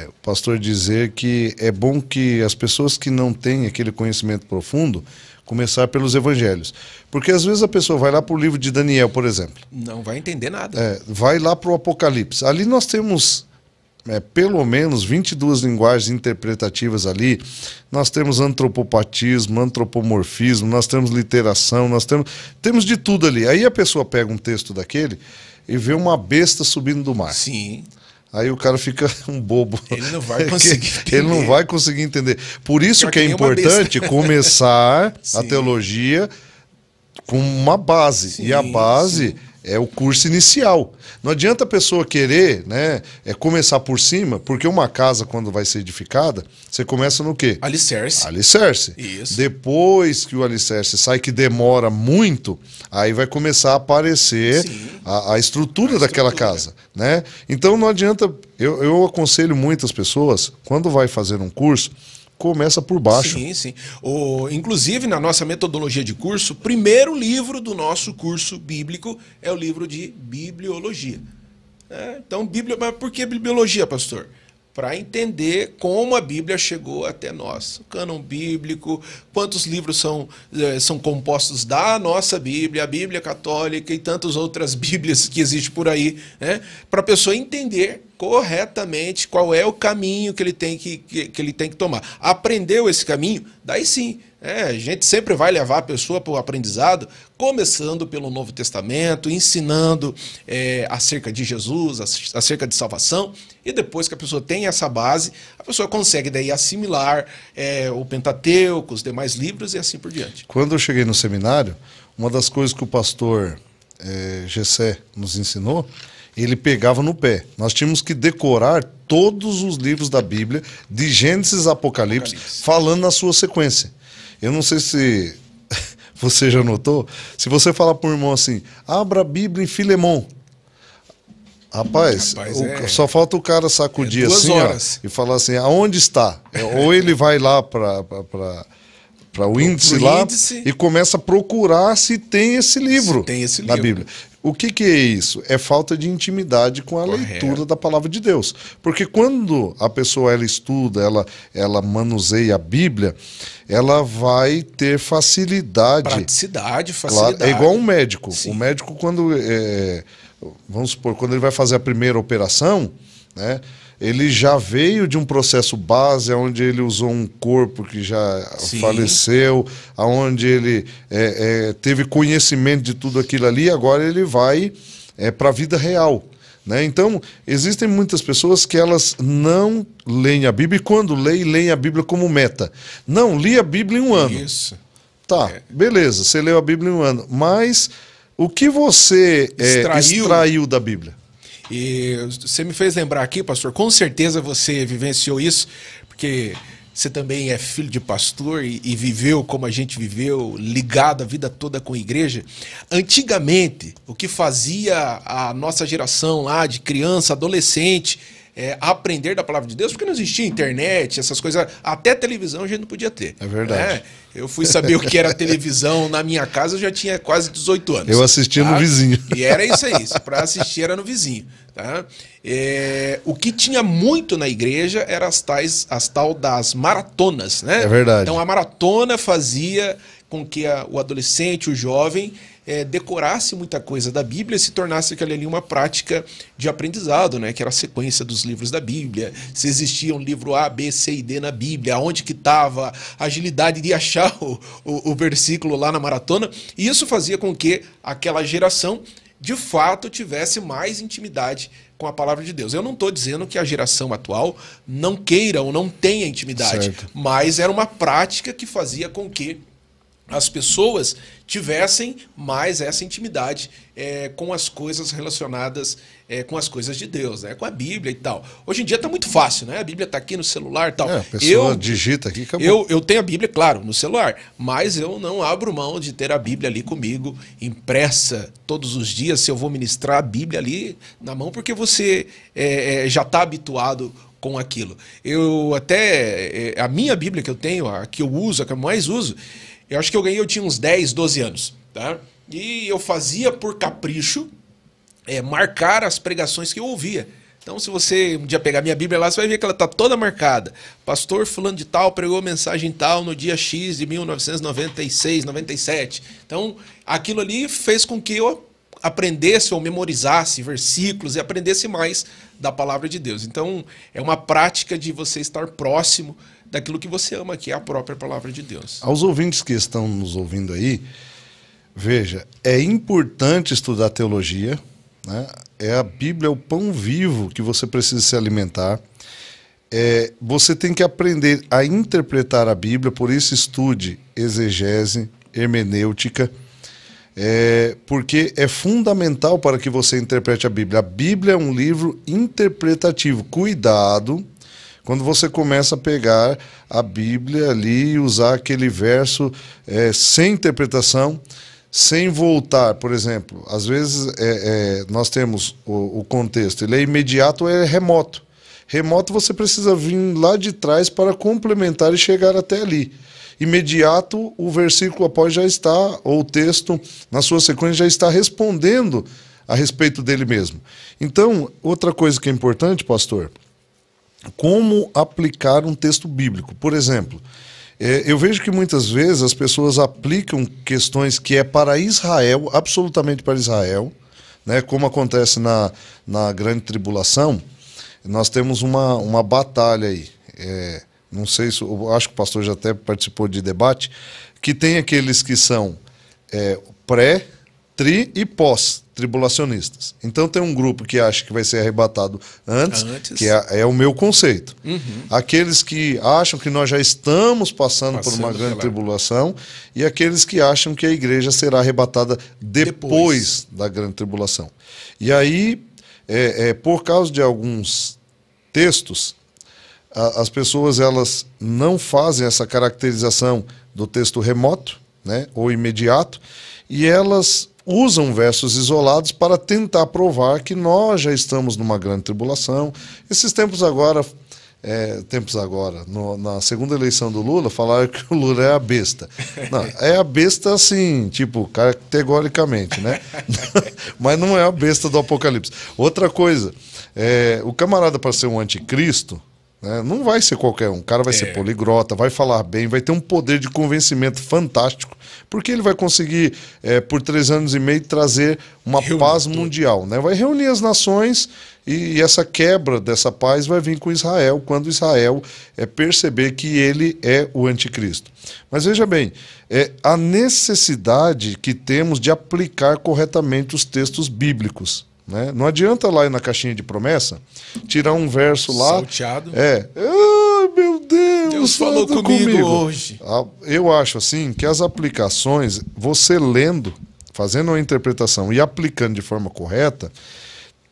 A: o pastor dizer que é bom que as pessoas que não têm aquele conhecimento profundo começar pelos evangelhos. Porque às vezes a pessoa vai lá para o livro de Daniel, por exemplo.
B: Não vai entender nada.
A: Vai lá para o Apocalipse. Ali nós temos pelo menos 22 linguagens interpretativas ali. Nós temos antropopatismo, antropomorfismo, nós temos literação, nós temos de tudo ali. Aí a pessoa pega um texto daquele e vê uma besta subindo do mar.
B: Sim.
A: Aí o cara fica um bobo.
B: Ele não vai conseguir entender.
A: Ele não vai conseguir entender. Por isso que é importante começar a teologia com uma base. Sim, e a base é o curso inicial. Não adianta a pessoa querer, né, começar por cima, porque uma casa, quando vai ser edificada, você começa no quê?
B: Alicerce.
A: Alicerce.
B: Isso.
A: Depois que o alicerce sai, que demora muito, aí vai começar a aparecer a estrutura daquela casa, né? Então não adianta, eu aconselho muitas pessoas, quando vai fazer um curso, começa por baixo.
B: Sim, sim. Inclusive, na nossa metodologia de curso, o primeiro livro do nosso curso bíblico é o livro de bibliologia. Então, mas por que bibliologia, pastor? Para entender como a Bíblia chegou até nós. O cânon bíblico, quantos livros são compostos da nossa Bíblia, a Bíblia católica e tantas outras Bíblias que existem por aí, né? Para a pessoa entender corretamente qual é o caminho que ele tem que tomar. Aprendeu esse caminho? Daí sim. A gente sempre vai levar a pessoa para o aprendizado, começando pelo Novo Testamento, ensinando acerca de Jesus, acerca de salvação, e depois que a pessoa tem essa base, a pessoa consegue daí assimilar o Pentateuco, os demais livros e assim por diante.
A: Quando eu cheguei no seminário, uma das coisas que o pastor Gessé nos ensinou, ele pegava no pé. Nós tínhamos que decorar todos os livros da Bíblia, de Gênesis a Apocalipse, falando na sua sequência. Eu não sei se você já notou, se você falar para um irmão assim, abra a Bíblia em Filemão. Rapaz, só falta o cara sacudir assim, ó, e falar assim, aonde está? Ou ele vai lá para o índice lá e começa a procurar se tem esse livro na Bíblia. O que é isso? É falta de intimidade com a leitura da palavra de Deus. Porque quando a pessoa ela estuda, ela manuseia a Bíblia, ela vai ter facilidade.
B: Praticidade, facilidade.
A: Claro, é igual um médico.
B: Sim.
A: O médico, quando vamos supor, quando ele vai fazer a primeira operação, né? Ele já veio de um processo base, onde ele usou um corpo que já faleceu, onde ele teve conhecimento de tudo aquilo ali, agora ele vai para a vida real. Né? Então, existem muitas pessoas que elas não leem a Bíblia, e quando leem a Bíblia como meta. Não, li a Bíblia em um ano.
B: Isso.
A: Tá, beleza, você leu a Bíblia em um ano, mas o que você extraiu da Bíblia?
B: E você me fez lembrar aqui, pastor, com certeza você vivenciou isso, porque você também é filho de pastor e viveu como a gente viveu, ligado a vida toda com a igreja. Antigamente, o que fazia a nossa geração lá de criança, adolescente, aprender da palavra de Deus, porque não existia internet, essas coisas, até televisão a gente não podia ter.
A: É verdade.
B: Eu fui saber o que era televisão na minha casa, eu já tinha quase 18 anos.
A: Eu assistia no vizinho.
B: E era isso aí, para assistir era no vizinho. Tá? O que tinha muito na igreja eram as tal das maratonas, né?
A: É verdade.
B: Então a maratona fazia com que o adolescente, o jovem, decorasse muita coisa da Bíblia e se tornasse aquela ali uma prática de aprendizado, né? Que era a sequência dos livros da Bíblia, se existia um livro A, B, C e D na Bíblia, onde que estava a agilidade de achar o versículo lá na maratona, e isso fazia com que aquela geração de fato tivesse mais intimidade com a palavra de Deus. Eu não estou dizendo que a geração atual não queira ou não tenha intimidade, mas era uma prática que fazia com que as pessoas tivessem mais essa intimidade com as coisas relacionadas com as coisas de Deus, né? Com a Bíblia e tal. Hoje em dia está muito fácil, né? A Bíblia está aqui no celular e tal.
A: A pessoa digita aqui, acabou.
B: Eu tenho a Bíblia, claro, no celular, mas eu não abro mão de ter a Bíblia ali comigo, impressa todos os dias, se eu vou ministrar a Bíblia ali na mão, porque você já está habituado com aquilo. A minha Bíblia que eu tenho, a que eu uso, a que eu mais uso, eu acho que eu tinha uns 10, 12 anos, tá? E eu fazia por capricho marcar as pregações que eu ouvia. Então, se você um dia pegar minha Bíblia lá, você vai ver que ela está toda marcada. Pastor fulano de tal pregou mensagem tal no dia X de 1996, 97. Então, aquilo ali fez com que eu aprendesse ou memorizasse versículos e aprendesse mais da palavra de Deus. Então, é uma prática de você estar próximo daquilo que você ama, que é a própria palavra de Deus.
A: Aos ouvintes que estão nos ouvindo aí, veja, é importante estudar teologia, né? A Bíblia é o pão vivo que você precisa se alimentar. Você tem que aprender a interpretar a Bíblia, por isso estude exegese, hermenêutica. porque é fundamental para que você interprete a Bíblia. A Bíblia é um livro interpretativo. Cuidado quando você começa a pegar a Bíblia ali e usar aquele verso sem interpretação, sem voltar. Por exemplo, às vezes nós temos o contexto, ele é imediato ou é remoto. Remoto você precisa vir lá de trás para complementar e chegar até ali. Imediato, o versículo após já está, ou o texto na sua sequência já está respondendo a respeito dele mesmo. Então, outra coisa que é importante, pastor, como aplicar um texto bíblico. Por exemplo, eu vejo que muitas vezes as pessoas aplicam questões que é para Israel, absolutamente para Israel, né, como acontece na grande tribulação. Nós temos uma batalha aí, não sei se, eu acho que o pastor já até participou de debate, que tem aqueles que são pré, tri e pós-tribulacionistas. Então tem um grupo que acha que vai ser arrebatado antes. Que é o meu conceito. Uhum. Aqueles que acham que nós já estamos passando por uma grande tribulação, e aqueles que acham que a igreja será arrebatada depois da grande tribulação. E aí, por causa de alguns textos, as pessoas elas não fazem essa caracterização do texto remoto, né, ou imediato, e elas usam versos isolados para tentar provar que nós já estamos numa grande tribulação. Esses tempos agora, na segunda eleição do Lula, falaram que o Lula é a besta. Não, é a besta assim, tipo, categoricamente, né? Mas não é a besta do Apocalipse. Outra coisa, o camarada para ser um anticristo, não vai ser qualquer um. O cara vai ser poliglota, vai falar bem, vai ter um poder de convencimento fantástico, porque ele vai conseguir, por 3 anos e meio, trazer uma paz mundial, né? Vai reunir as nações e essa quebra dessa paz vai vir com Israel, quando Israel perceber que ele é o anticristo. Mas veja bem, a necessidade que temos de aplicar corretamente os textos bíblicos. Né? Não adianta lá na caixinha de promessa tirar um verso lá.
B: Salteado.
A: Ai, meu Deus
B: falou comigo hoje.
A: Eu acho assim que as aplicações, você lendo, fazendo uma interpretação e aplicando de forma correta,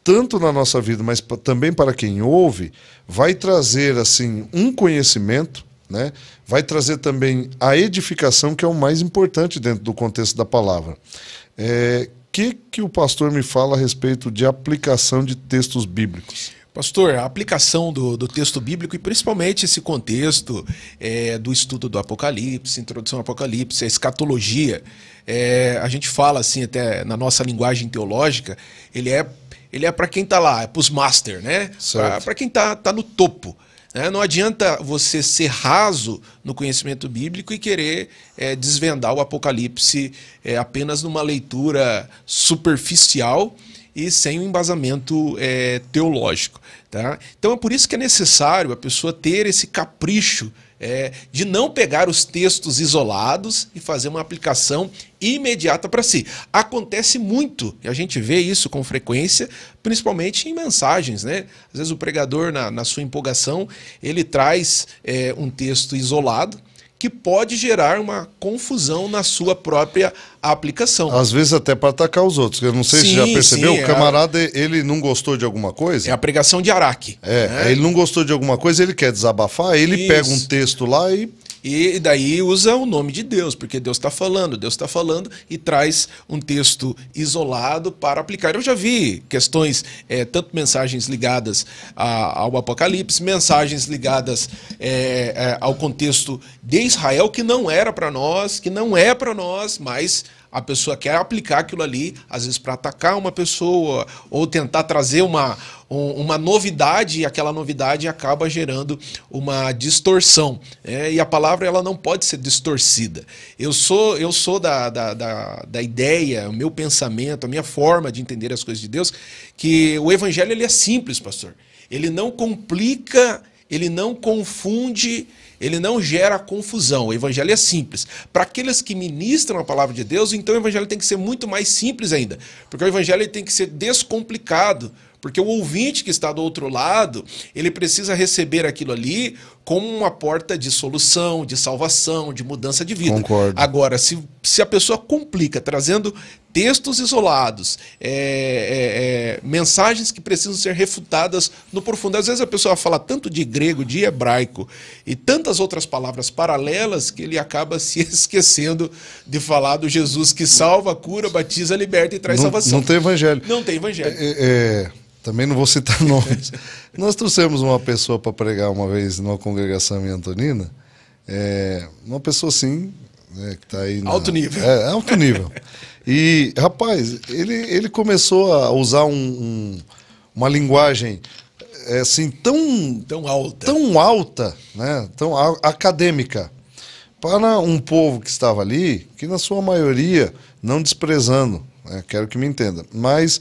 A: tanto na nossa vida, mas também para quem ouve, vai trazer assim um conhecimento, né? Vai trazer também a edificação, que é o mais importante dentro do contexto da palavra. Que o pastor me fala a respeito de aplicação de textos bíblicos?
B: Pastor, a aplicação do texto bíblico, e principalmente esse contexto do estudo do Apocalipse, introdução ao Apocalipse, a escatologia, a gente fala assim até na nossa linguagem teológica, ele é para quem está lá, é para os master, né? Para quem tá no topo. Não adianta você ser raso no conhecimento bíblico e querer desvendar o Apocalipse apenas numa leitura superficial e sem um embasamento teológico. Tá? Então é por isso que é necessário a pessoa ter esse capricho de não pegar os textos isolados e fazer uma aplicação imediata para si. Acontece muito, e a gente vê isso com frequência, principalmente em mensagens, né? Às vezes o pregador, na sua empolgação, ele traz um texto isolado que pode gerar uma confusão na sua própria aplicação.
A: Às vezes até para atacar os outros. Eu não sei se já percebeu, o camarada ele não gostou de alguma coisa.
B: É a pregação de Araque.
A: Ele não gostou de alguma coisa, ele quer desabafar, ele pega um texto lá
B: e daí usa o nome de Deus, porque Deus está falando, e traz um texto isolado para aplicar. Eu já vi questões, tanto mensagens ligadas ao Apocalipse, mensagens ligadas ao contexto de Israel, que não era para nós, que não é para nós, mas a pessoa quer aplicar aquilo ali, às vezes para atacar uma pessoa, ou tentar trazer uma novidade, e aquela novidade acaba gerando uma distorção. E a palavra ela não pode ser distorcida. Eu sou da ideia, o meu pensamento, a minha forma de entender as coisas de Deus, que o evangelho ele é simples, pastor. Ele não complica, ele não confunde, ele não gera confusão. O evangelho é simples. Para aqueles que ministram a palavra de Deus, então o evangelho tem que ser muito mais simples ainda. Porque o evangelho tem que ser descomplicado. Porque o ouvinte que está do outro lado, ele precisa receber aquilo ali como uma porta de solução, de salvação, de mudança de vida.
A: Concordo.
B: Agora, se a pessoa complica, trazendo textos isolados, mensagens que precisam ser refutadas no profundo. Às vezes a pessoa fala tanto de grego, de hebraico e tantas outras palavras paralelas que ele acaba se esquecendo de falar do Jesus que salva, cura, batiza, liberta e traz salvação.
A: Não tem evangelho.
B: Não tem evangelho.
A: Também não vou citar nomes. Nós trouxemos uma pessoa para pregar uma vez numa congregação em Antonina. Uma pessoa assim, né, que está aí...
B: Alto nível.
A: Alto nível. E, rapaz, ele começou a usar uma linguagem assim tão alta, né, tão acadêmica, para um povo que estava ali, que na sua maioria, não desprezando, né, quero que me entenda, mas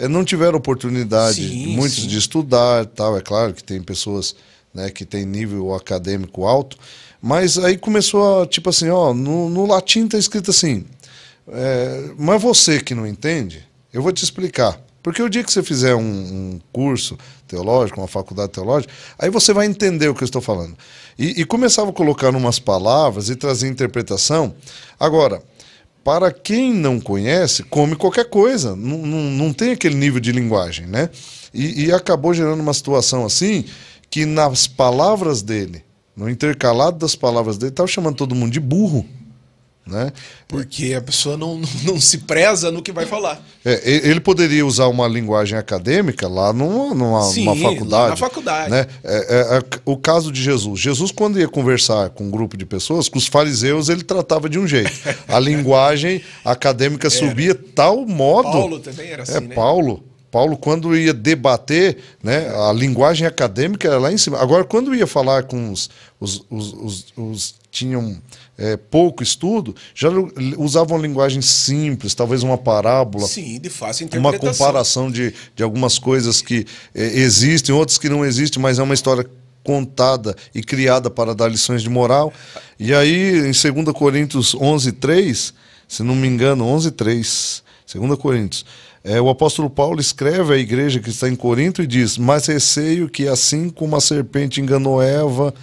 A: não tiveram oportunidade, muitos de estudar, tal. É claro que tem pessoas, né, que têm nível acadêmico alto, mas aí começou a, tipo assim, ó, no latim está escrito assim, mas você que não entende, eu vou te explicar. Porque o dia que você fizer um curso teológico, uma faculdade teológica, aí você vai entender o que eu estou falando. E começava a colocar umas palavras e trazer interpretação. Agora, para quem não conhece, come qualquer coisa, não tem aquele nível de linguagem, né? E acabou gerando uma situação assim, que nas palavras dele, no intercalado das palavras dele, estava chamando todo mundo de burro, né?
B: Porque a pessoa não se preza no que vai falar.
A: Ele poderia usar uma linguagem acadêmica lá numa faculdade.
B: Lá na faculdade.
A: Né? O caso de Jesus. Jesus, quando ia conversar com um grupo de pessoas, com os fariseus, ele tratava de um jeito. A linguagem acadêmica subia tal modo...
B: Paulo também era assim, né?
A: Paulo, quando ia debater, né, a linguagem acadêmica era lá em cima. Agora, quando ia falar com os tinham pouco estudo, já usavam linguagem simples, talvez uma parábola.
B: Sim, de fácil interpretação.
A: Uma comparação de algumas coisas que existem, outras que não existem, mas é uma história contada e criada para dar lições de moral. E aí, em 2 Coríntios 11:3, se não me engano, 11:3, 2 Coríntios, o apóstolo Paulo escreve à igreja que está em Corinto e diz: mas receio que assim como a serpente enganou Eva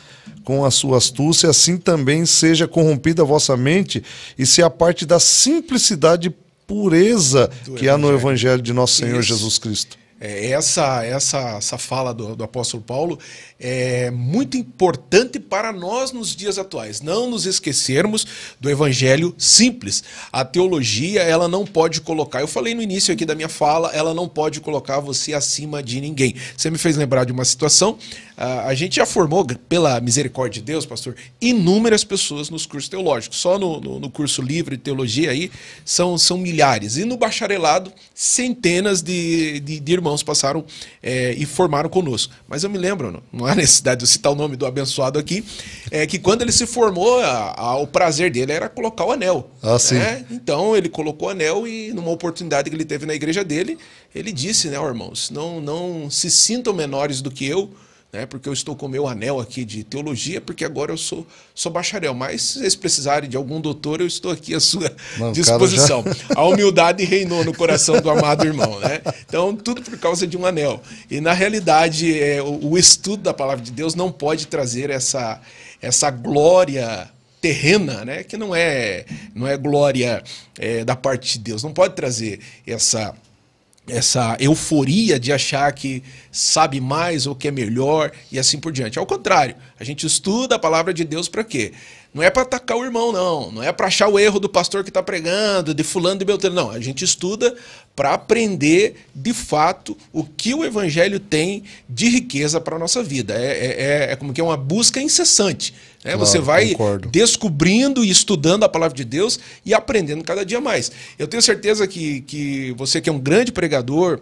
A: com a sua astúcia, assim também seja corrompida a vossa mente e se aparte da simplicidade e pureza que há no evangelho de nosso Senhor Jesus Cristo.
B: Essa fala do apóstolo Paulo é muito importante para nós nos dias atuais. Não nos esquecermos do evangelho simples. A teologia, ela não pode colocar, eu falei no início aqui da minha fala, ela não pode colocar você acima de ninguém. Você me fez lembrar de uma situação. A gente já formou, pela misericórdia de Deus, pastor, inúmeras pessoas nos cursos teológicos. Só no curso livre de teologia aí são milhares. E no bacharelado, centenas de irmãos passaram e formaram conosco. Mas eu me lembro, não há necessidade de eu citar o nome do abençoado aqui, que quando ele se formou, o prazer dele era colocar o anel.
A: Sim.
B: Então ele colocou o anel e numa oportunidade que ele teve na igreja dele, ele disse, né, irmãos, não se sintam menores do que eu, né, porque eu estou com o meu anel aqui de teologia, porque agora eu sou bacharel, mas se vocês precisarem de algum doutor, eu estou aqui à sua disposição. A humildade reinou no coração do amado irmão, né? Então, tudo por causa de um anel. E na realidade, o estudo da palavra de Deus não pode trazer essa glória terrena, né, que não é glória da parte de Deus, não pode trazer essa euforia de achar que sabe mais ou que é melhor e assim por diante. Ao contrário, a gente estuda a palavra de Deus para quê? Não é para atacar o irmão, não é para achar o erro do pastor que está pregando, de fulano de beltrano, não. A gente estuda para aprender de fato o que o evangelho tem de riqueza para a nossa vida. Como que é uma busca incessante. Né?
A: Claro,
B: você vai
A: concordo.
B: descobrindo e estudando a palavra de Deus e aprendendo cada dia mais. Eu tenho certeza que você que é um grande pregador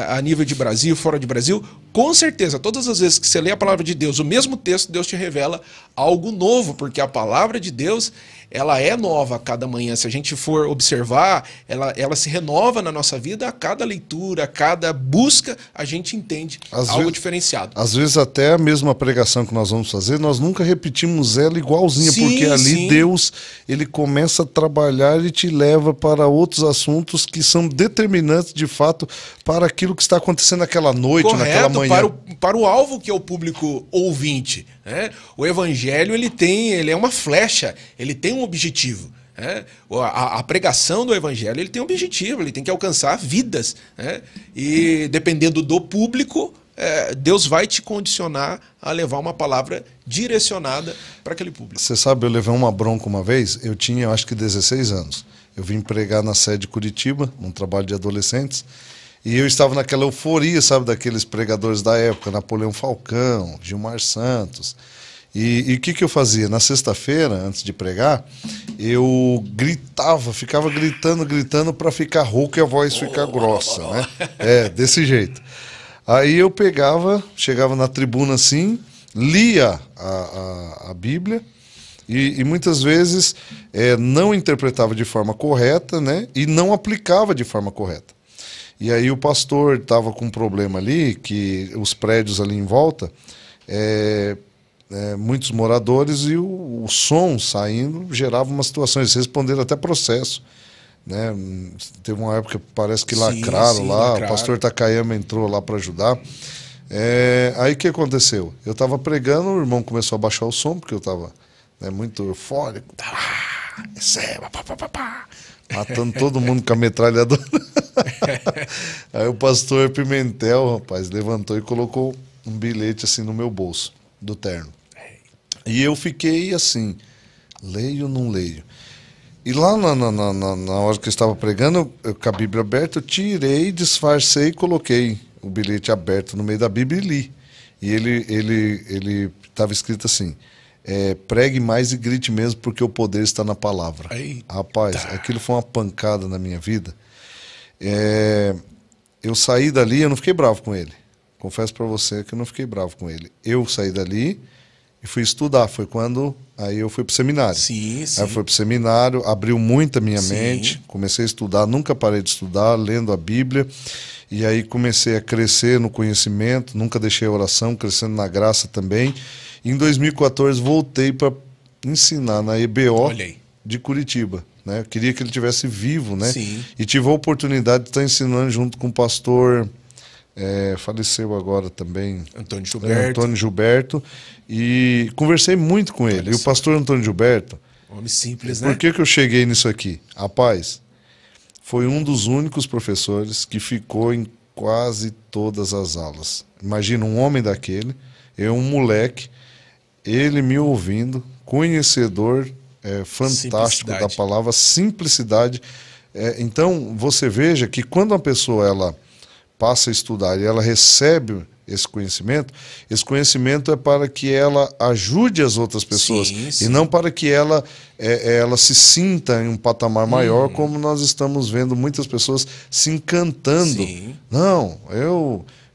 B: a nível de Brasil, fora de Brasil, com certeza, todas as vezes que você lê a palavra de Deus, o mesmo texto, Deus te revela algo novo, porque a palavra de Deus, ela é nova a cada manhã. Se a gente for observar, ela se renova na nossa vida a cada leitura, a cada busca, a gente entende algo diferenciado.
A: Às vezes até a mesma pregação que nós vamos fazer, nós nunca repetimos ela igualzinha,
B: Sim,
A: porque ali
B: sim.
A: Deus, ele começa a trabalhar e te leva para outros assuntos que são determinantes de fato para aquilo que está acontecendo naquela noite, naquela manhã.
B: Para o alvo que é o público ouvinte, né? O evangelho ele é uma flecha, ele tem um objetivo. Né? A pregação do evangelho ele tem um objetivo, ele tem que alcançar vidas. Né? E dependendo do público, Deus vai te condicionar a levar uma palavra direcionada para aquele público.
A: Você sabe, eu levei uma bronca uma vez, eu tinha acho que 16 anos. Eu vim pregar na sede de Curitiba, num trabalho de adolescentes. E eu estava naquela euforia, sabe, daqueles pregadores da época, Napoleão Falcão, Gilmar Santos. E o que eu fazia? Na sexta-feira, antes de pregar, eu gritava, ficava gritando para ficar rouco e a voz ficar grossa, né? Desse jeito. Aí eu pegava, chegava na tribuna assim, lia a Bíblia e muitas vezes não interpretava de forma correta, né? E não aplicava de forma correta. E aí o pastor estava com um problema ali, que os prédios ali em volta, muitos moradores e o som saindo gerava uma situação, eles responderam até processo. Né? Teve uma época que parece que lacraram lá, lacraram. O pastor Takayama entrou lá para ajudar. Aí o que aconteceu? Eu estava pregando, o irmão começou a baixar o som, porque eu estava muito eufórico. Receba, matando todo mundo com a metralhadora. Aí o pastor Pimentel, rapaz, levantou e colocou um bilhete assim no meu bolso, do terno. E eu fiquei assim, leio ou não leio? E lá na hora que eu estava pregando, com a Bíblia aberta, eu tirei, disfarcei e coloquei o bilhete aberto no meio da Bíblia e li. E ele estava escrito assim, pregue mais e grite mesmo, porque o poder está na palavra. Eita. Rapaz, aquilo foi uma pancada na minha vida. Eu saí dali, eu não fiquei bravo com ele. Confesso para você que eu não fiquei bravo com ele. Eu saí dali e fui estudar. Foi quando aí eu fui para o seminário.
B: Sim.
A: Aí eu fui para o seminário, abriu muito a minha mente. Comecei a estudar, nunca parei de estudar, lendo a Bíblia. E aí comecei a crescer no conhecimento, nunca deixei a oração, crescendo na graça também. E em 2014 voltei para ensinar na EBO de Curitiba. Né? Eu queria que ele estivesse vivo, né?
B: Sim.
A: E tive a oportunidade de estar ensinando junto com o pastor, faleceu agora também, Antônio Gilberto, e conversei muito com ele. E o pastor Antônio Gilberto,
B: homem simples, né?
A: Por que eu cheguei nisso aqui? Rapaz, foi um dos únicos professores que ficou em quase todas as aulas. Imagina um homem daquele, eu um moleque, ele me ouvindo, conhecedor fantástico da palavra, simplicidade. Então, você veja que quando uma pessoa ela passa a estudar e ela recebe esse conhecimento é para que ela ajude as outras pessoas, e não para que ela se sinta em um patamar maior, como nós estamos vendo muitas pessoas se encantando. Não,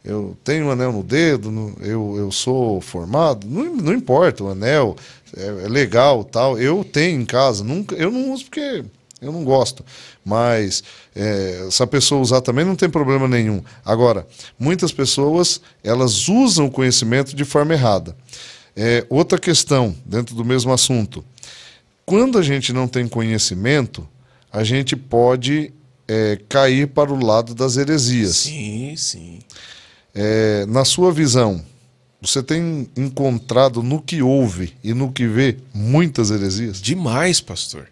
A: eu tenho um anel no dedo, eu sou formado, não importa, o anel é legal, tal. Eu tenho em casa, eu não uso porque eu não gosto, mas se a pessoa usar também não tem problema nenhum. Agora, muitas pessoas elas usam o conhecimento de forma errada. Outra questão, dentro do mesmo assunto, quando a gente não tem conhecimento, a gente pode cair para o lado das heresias.
B: Sim.
A: Na sua visão, você tem encontrado no que ouve e no que vê muitas heresias?
B: Demais, pastor.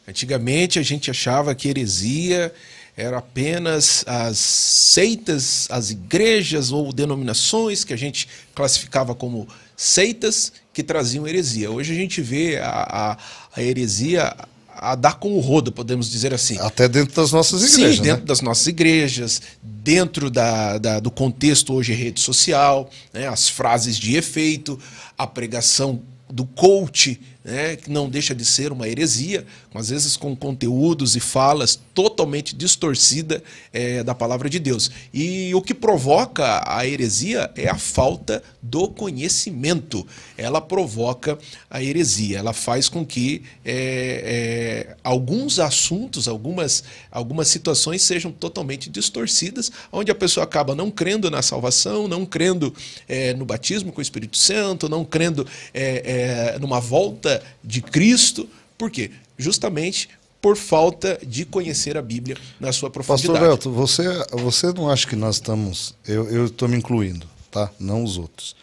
B: Antigamente a gente achava que heresia era apenas as seitas, as igrejas ou denominações que a gente classificava como seitas que traziam heresia. Hoje a gente vê a heresia a dar com o rodo, podemos dizer assim.
A: Até dentro das nossas igrejas.
B: Sim, dentro das nossas igrejas, dentro do contexto hoje rede social, né, as frases de efeito, a pregação do coach, né, que não deixa de ser uma heresia, às vezes com conteúdos e falas totalmente distorcidas da palavra de Deus. E o que provoca a heresia é a falta do conhecimento. Ela provoca a heresia, ela faz com que alguns assuntos, algumas situações sejam totalmente distorcidas, onde a pessoa acaba não crendo na salvação, não crendo no batismo com o Espírito Santo, não crendo numa volta de Cristo. Por quê? Justamente por falta de conhecer a Bíblia na sua profundidade.
A: Pastor Velto, você não acha que nós estamos... Eu estou me incluindo, tá? Não os outros.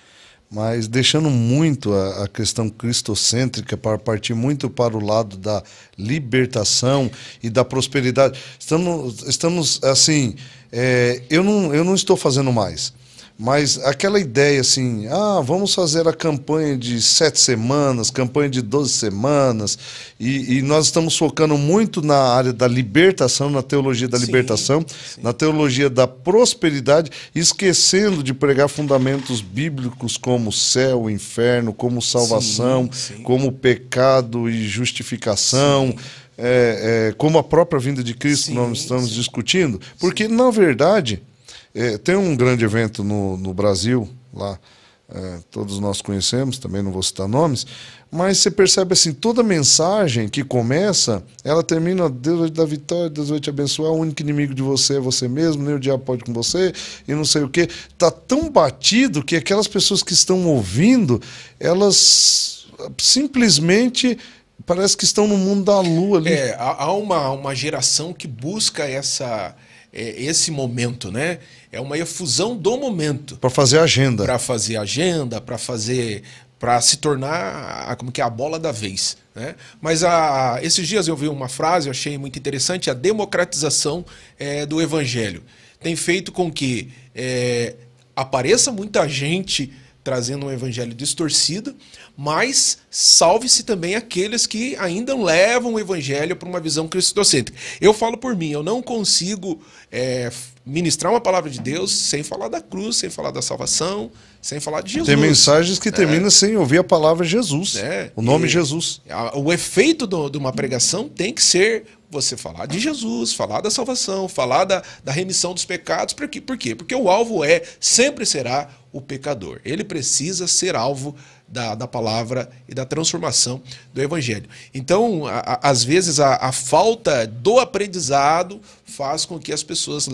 A: Mas deixando muito a questão cristocêntrica para partir muito para o lado da libertação e da prosperidade. Estamos assim, eu não estou fazendo mais. Mas aquela ideia assim, vamos fazer a campanha de 7 semanas, campanha de 12 semanas, e nós estamos focando muito na área da libertação, na teologia da libertação, na teologia da prosperidade, esquecendo de pregar fundamentos bíblicos como céu, inferno, como salvação, como pecado e justificação, como a própria vinda de Cristo que nós estamos discutindo, porque na verdade... tem um grande evento no Brasil, lá, todos nós conhecemos, também não vou citar nomes, mas você percebe assim, toda mensagem que começa, ela termina, Deus vai te dar vitória, Deus vai te abençoar, o único inimigo de você é você mesmo, nem o diabo pode com você, e não sei o quê. Está tão batido que aquelas pessoas que estão ouvindo, elas simplesmente... parece que estão no mundo da lua ali.
B: Há uma geração que busca esse momento, né? É uma efusão do momento.
A: Para fazer agenda.
B: Para fazer agenda, para se tornar a bola da vez, né? Mas esses dias eu vi uma frase, eu achei muito interessante, a democratização do evangelho. Tem feito com que apareça muita gente trazendo um evangelho distorcido, mas salve-se também aqueles que ainda levam o evangelho para uma visão cristocêntrica. Eu falo por mim, eu não consigo ministrar uma palavra de Deus sem falar da cruz, sem falar da salvação, sem falar de Jesus.
A: Tem mensagens que terminam sem ouvir a palavra Jesus, o nome Jesus.
B: O efeito de uma pregação tem que ser você falar de Jesus, falar da salvação, falar da remissão dos pecados. Por quê? Porque o alvo sempre será o pecador. Ele precisa ser alvo da palavra e da transformação do evangelho. Então, às vezes, a falta do aprendizado faz com que as pessoas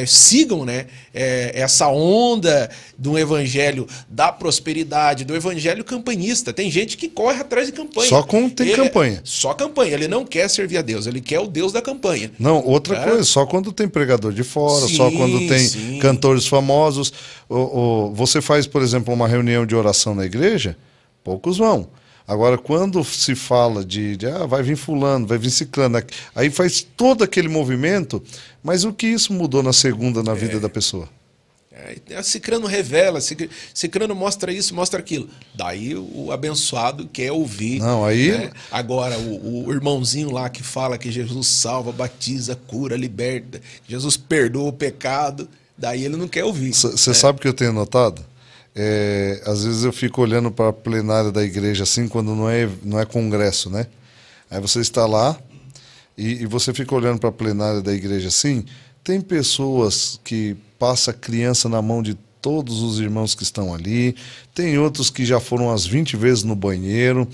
B: sigam, né, essa onda do evangelho da prosperidade, do evangelho campanhista. Tem gente que corre atrás de campanha.
A: Só quando tem campanha.
B: Só campanha. Ele não quer servir a Deus, ele quer o Deus da campanha.
A: Não, outra coisa, só quando tem pregador de fora, só quando tem cantores famosos. Você faz, por exemplo, uma reunião de oração na igreja, poucos vão. Agora, quando se fala vai vir fulano, vai vir ciclano, aí faz todo aquele movimento, mas o que isso mudou na segunda, na vida da pessoa?
B: Cicrano revela, Cicrano mostra isso, mostra aquilo. Daí o abençoado quer ouvir.
A: Não, aí...
B: né? Agora, o irmãozinho lá que fala que Jesus salva, batiza, cura, liberta, Jesus perdoa o pecado, daí ele não quer ouvir.
A: Você sabe o que eu tenho notado? Às vezes eu fico olhando para a plenária da igreja assim, quando não é congresso, né? Aí você está lá e você fica olhando para a plenária da igreja assim, tem pessoas que passam criança na mão de todos os irmãos que estão ali, tem outros que já foram umas 20 vezes no banheiro,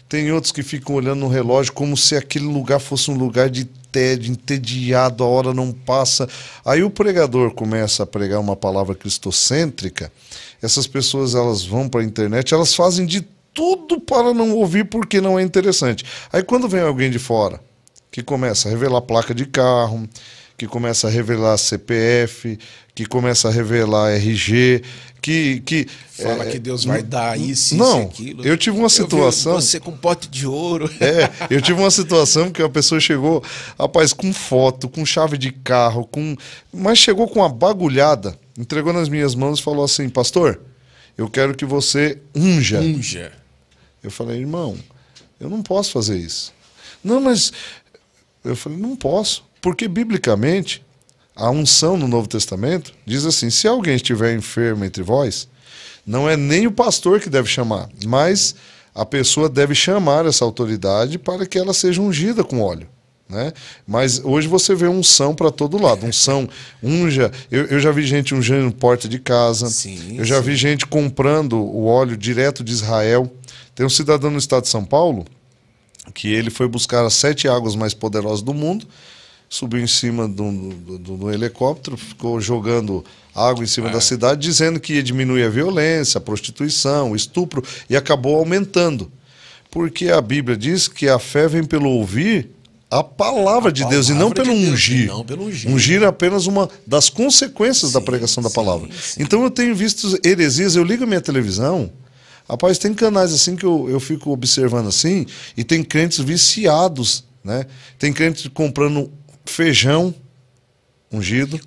A: tem outros que ficam olhando no relógio como se aquele lugar fosse um lugar de tédio, entediado, a hora não passa. Aí o pregador começa a pregar uma palavra cristocêntrica, essas pessoas elas vão para a internet, elas fazem de tudo para não ouvir porque não é interessante. Aí quando vem alguém de fora, que começa a revelar placa de carro, que começa a revelar CPF, que começa a revelar RG, que
B: fala que Deus vai dar isso,
A: não,
B: isso e aquilo.
A: Eu tive uma situação...
B: Você com pote de ouro.
A: Eu tive uma situação que a pessoa chegou, rapaz, com foto, com chave de carro, mas chegou com uma bagulhada, entregou nas minhas mãos e falou assim, pastor, eu quero que você unja. Eu falei, irmão, eu não posso fazer isso. Não, mas... Eu falei, não posso. Porque, biblicamente, a unção no Novo Testamento diz assim, se alguém estiver enfermo entre vós, não é nem o pastor que deve chamar, mas a pessoa deve chamar essa autoridade para que ela seja ungida com óleo, né? Mas hoje você vê unção para todo lado. Unção, unja. Eu já vi gente ungindo porta de casa.
B: Sim,
A: eu já vi gente comprando o óleo direto de Israel. Tem um cidadão no estado de São Paulo que ele foi buscar as 7 águas mais poderosas do mundo, subiu em cima do helicóptero, ficou jogando água em cima da cidade, dizendo que ia diminuir a violência, a prostituição, o estupro, e acabou aumentando. Porque a Bíblia diz que a fé vem pelo ouvir a palavra de Deus e não pelo ungir.
B: Não pelo ungir.
A: Ungir é apenas uma das consequências da pregação da palavra.
B: Sim.
A: Então eu tenho visto heresias, eu ligo a minha televisão, rapaz, tem canais assim que eu fico observando assim, e tem crentes viciados, né? Tem crentes comprando feijão ungido.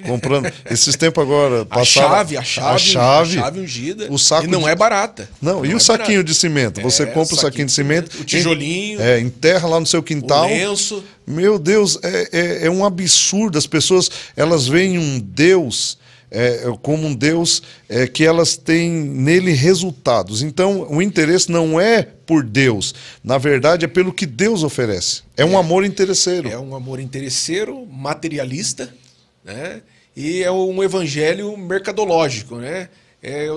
A: Comprando. Esses tempos agora passaram
B: a chave ungida.
A: O saco
B: e não é barata.
A: Não, e o saquinho de cimento? Você compra o saquinho de cimento.
B: O tijolinho.
A: Enterra lá no seu quintal.
B: O lenço.
A: Meu Deus, é um absurdo. As pessoas, elas veem um Deus como um Deus que elas têm nele resultados. Então, o interesse não é por Deus. Na verdade, é pelo que Deus oferece. É um amor interesseiro.
B: É um amor interesseiro, materialista, né? E é um evangelho mercadológico, né? É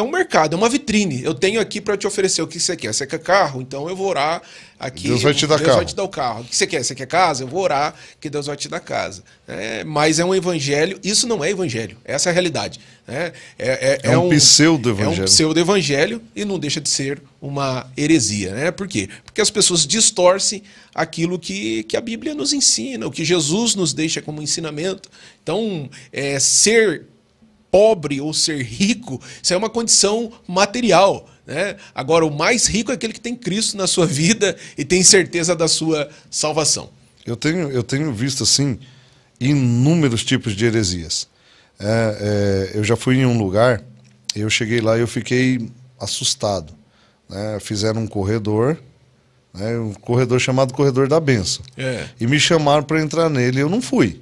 B: um mercado, é uma vitrine. Eu tenho aqui para te oferecer o que você quer. Você quer carro? Então eu vou orar aqui.
A: Deus vai te dar carro.
B: Deus vai te dar o carro. O que você quer? Você quer casa? Eu vou orar que Deus vai te dar casa. Mas é um evangelho. Isso não é evangelho. Essa é a realidade. É
A: um pseudo-evangelho.
B: É um pseudo-evangelho e não deixa de ser uma heresia, né? Por quê? Porque as pessoas distorcem aquilo que a Bíblia nos ensina, o que Jesus nos deixa como ensinamento. Então, ser pobre ou ser rico, isso é uma condição material, né? Agora, o mais rico é aquele que tem Cristo na sua vida e tem certeza da sua salvação.
A: Eu tenho visto, assim, inúmeros tipos de heresias. Eu já fui em um lugar, eu cheguei lá e eu fiquei assustado, né? Fizeram um corredor, né? Um corredor chamado Corredor da Bênção. E me chamaram para entrar nele e eu não fui.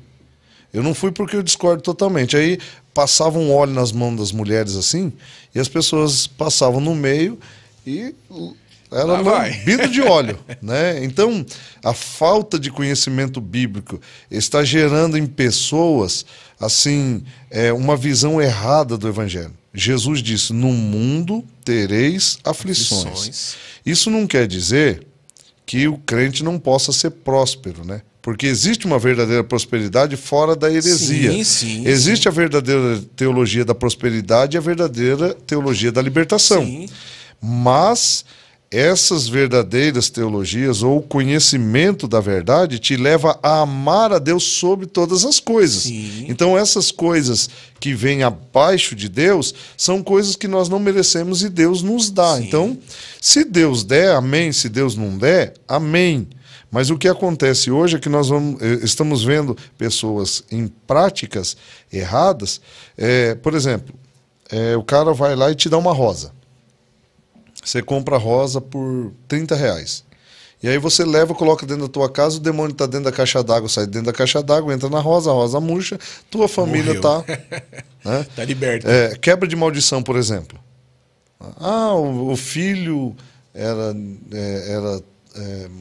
A: Eu não fui porque eu discordo totalmente. Aí passava um óleo nas mãos das mulheres assim, e as pessoas passavam no meio e era lambido de óleo, né? Então, a falta de conhecimento bíblico está gerando em pessoas assim uma visão errada do evangelho. Jesus disse: "No mundo tereis aflições". Isso não quer dizer que o crente não possa ser próspero, né? Porque existe uma verdadeira prosperidade fora da heresia. Existe a verdadeira teologia da prosperidade e a verdadeira teologia da libertação. Mas essas verdadeiras teologias ou o conhecimento da verdade te leva a amar a Deus sobre todas as coisas. Então essas coisas que vêm abaixo de Deus são coisas que nós não merecemos e Deus nos dá. Então, se Deus der, amém. Se Deus não der, amém. Mas o que acontece hoje é que nós estamos vendo pessoas em práticas erradas. Por exemplo, o cara vai lá e te dá uma rosa. Você compra a rosa por R$30. E aí você leva, coloca dentro da tua casa, o demônio está dentro da caixa d'água, sai dentro da caixa d'água, entra na rosa, a rosa murcha, tua família está... né?
B: Tá liberta.
A: Quebra de maldição, por exemplo. O filho era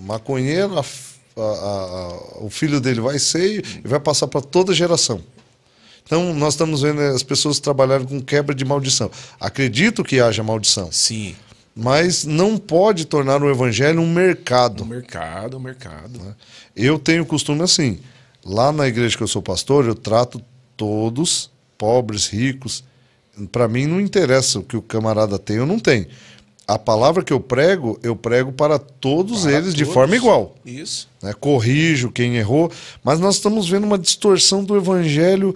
A: maconheiro, o filho dele vai ser e vai passar para toda a geração. Então nós estamos vendo as pessoas trabalharem com quebra de maldição. Acredito que haja maldição. Mas não pode tornar o evangelho um mercado.
B: Um mercado.
A: Eu tenho costume assim, lá na igreja que eu sou pastor, eu trato todos, pobres, ricos. Para mim não interessa o que o camarada tem ou não tem. A palavra que eu prego para todos eles de forma igual.
B: Isso.
A: Né? Corrijo quem errou, mas nós estamos vendo uma distorção do evangelho.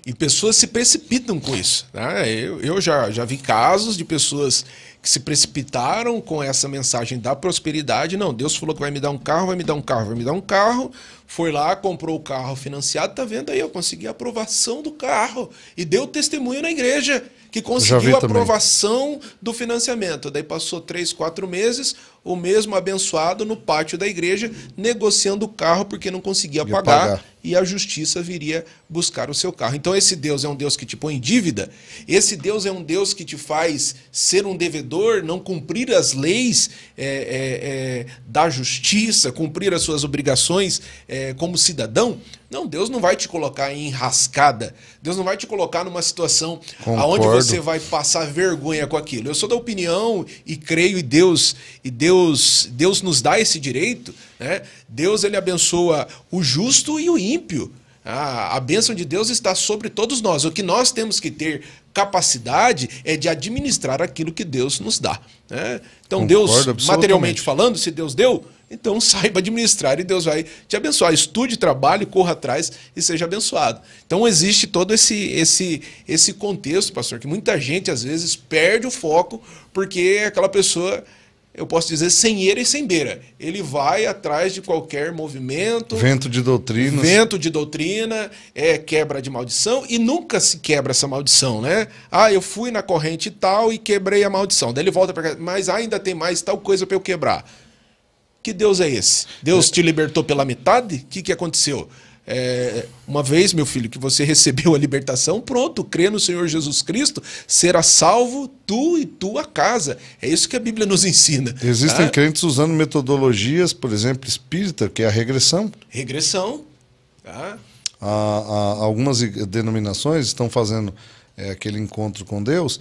B: E pessoas se precipitam com isso. Né? Eu já vi casos de pessoas que se precipitaram com essa mensagem da prosperidade. Não, Deus falou que vai me dar um carro, vai me dar um carro, vai me dar um carro. Foi lá, comprou o carro financiado, tá vendo aí? Eu consegui a aprovação do carro e deu testemunho na igreja que conseguiu a aprovação do financiamento. Daí passou 3, 4 meses, o mesmo abençoado no pátio da igreja, negociando o carro porque não conseguia pagar, e a justiça viria buscar o seu carro. Então esse Deus é um Deus que te põe em dívida, esse Deus é um Deus que te faz ser um devedor, não cumprir as leis da justiça, cumprir as suas obrigações como cidadão. Não, Deus não vai te colocar em enrascada, Deus não vai te colocar numa situação onde você vai passar vergonha com aquilo. Eu sou da opinião e creio em Deus, e Deus nos dá esse direito, né? Deus, ele abençoa o justo e o ímpio. A bênção de Deus está sobre todos nós. O que nós temos que ter capacidade é de administrar aquilo que Deus nos dá, né? Então Deus, materialmente falando, se Deus deu, então saiba administrar e Deus vai te abençoar. Estude, trabalhe, corra atrás e seja abençoado. Então existe todo esse contexto, pastor, que muita gente às vezes perde o foco porque aquela pessoa, eu posso dizer, sem eira e sem beira. Ele vai atrás de qualquer movimento.
A: Vento de doutrinas.
B: Vento de doutrina, quebra de maldição, e nunca se quebra essa maldição, né? Ah, eu fui na corrente tal e quebrei a maldição. Daí ele volta para cá, mas ainda tem mais tal coisa para eu quebrar. Que Deus é esse? Deus te libertou pela metade? O que aconteceu? Uma vez, meu filho, que você recebeu a libertação, pronto, crê no Senhor Jesus Cristo, será salvo tu e tua casa. É isso que a Bíblia nos ensina.
A: Existem crentes usando metodologias, por exemplo, espírita, que é a regressão.
B: Regressão. Tá?
A: Algumas denominações estão fazendo aquele encontro com Deus.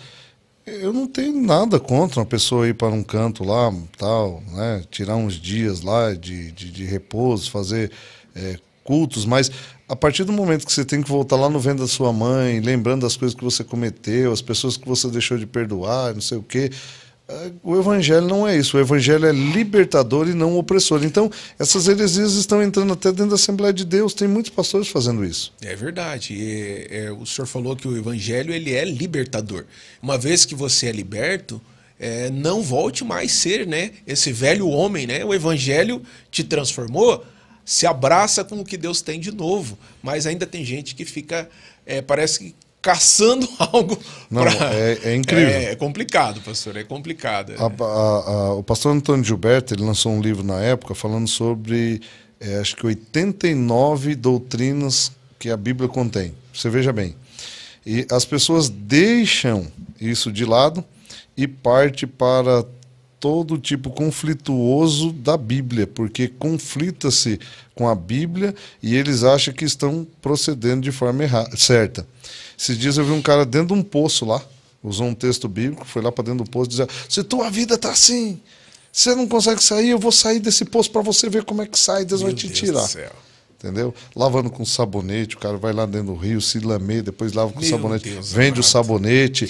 A: Eu não tenho nada contra uma pessoa ir para um canto lá, tal, né, tirar uns dias lá de repouso, fazer cultos, mas a partir do momento que você tem que voltar lá no ventre da sua mãe, lembrando das coisas que você cometeu, as pessoas que você deixou de perdoar, não sei o quê, o evangelho não é isso. O evangelho é libertador e não opressor. Então, essas heresias estão entrando até dentro da Assembleia de Deus. Tem muitos pastores fazendo isso.
B: É verdade. O senhor falou que o evangelho, ele é libertador. Uma vez que você é liberto, não volte mais ser, né, esse velho homem, né? O evangelho te transformou, se abraça com o que Deus tem de novo. Mas ainda tem gente que fica, parece que caçando algo.
A: Não, é incrível.
B: É complicado, pastor, é complicado.
A: O pastor Antônio Gilberto, ele lançou um livro na época falando sobre, acho que 89 doutrinas que a Bíblia contém. Você veja bem. E as pessoas deixam isso de lado e parte para todo tipo conflituoso da Bíblia, porque conflita-se com a Bíblia e eles acham que estão procedendo de forma certa. Esses dias eu vi um cara dentro de um poço lá, usou um texto bíblico, foi lá para dentro do poço e dizia: se tua vida está assim, você não consegue sair, eu vou sair desse poço para você ver como é que sai, Deus vai te tirar. Entendeu? Lavando com sabonete, o cara vai lá dentro do rio, se lamer, depois lava com sabonete, vende o sabonete.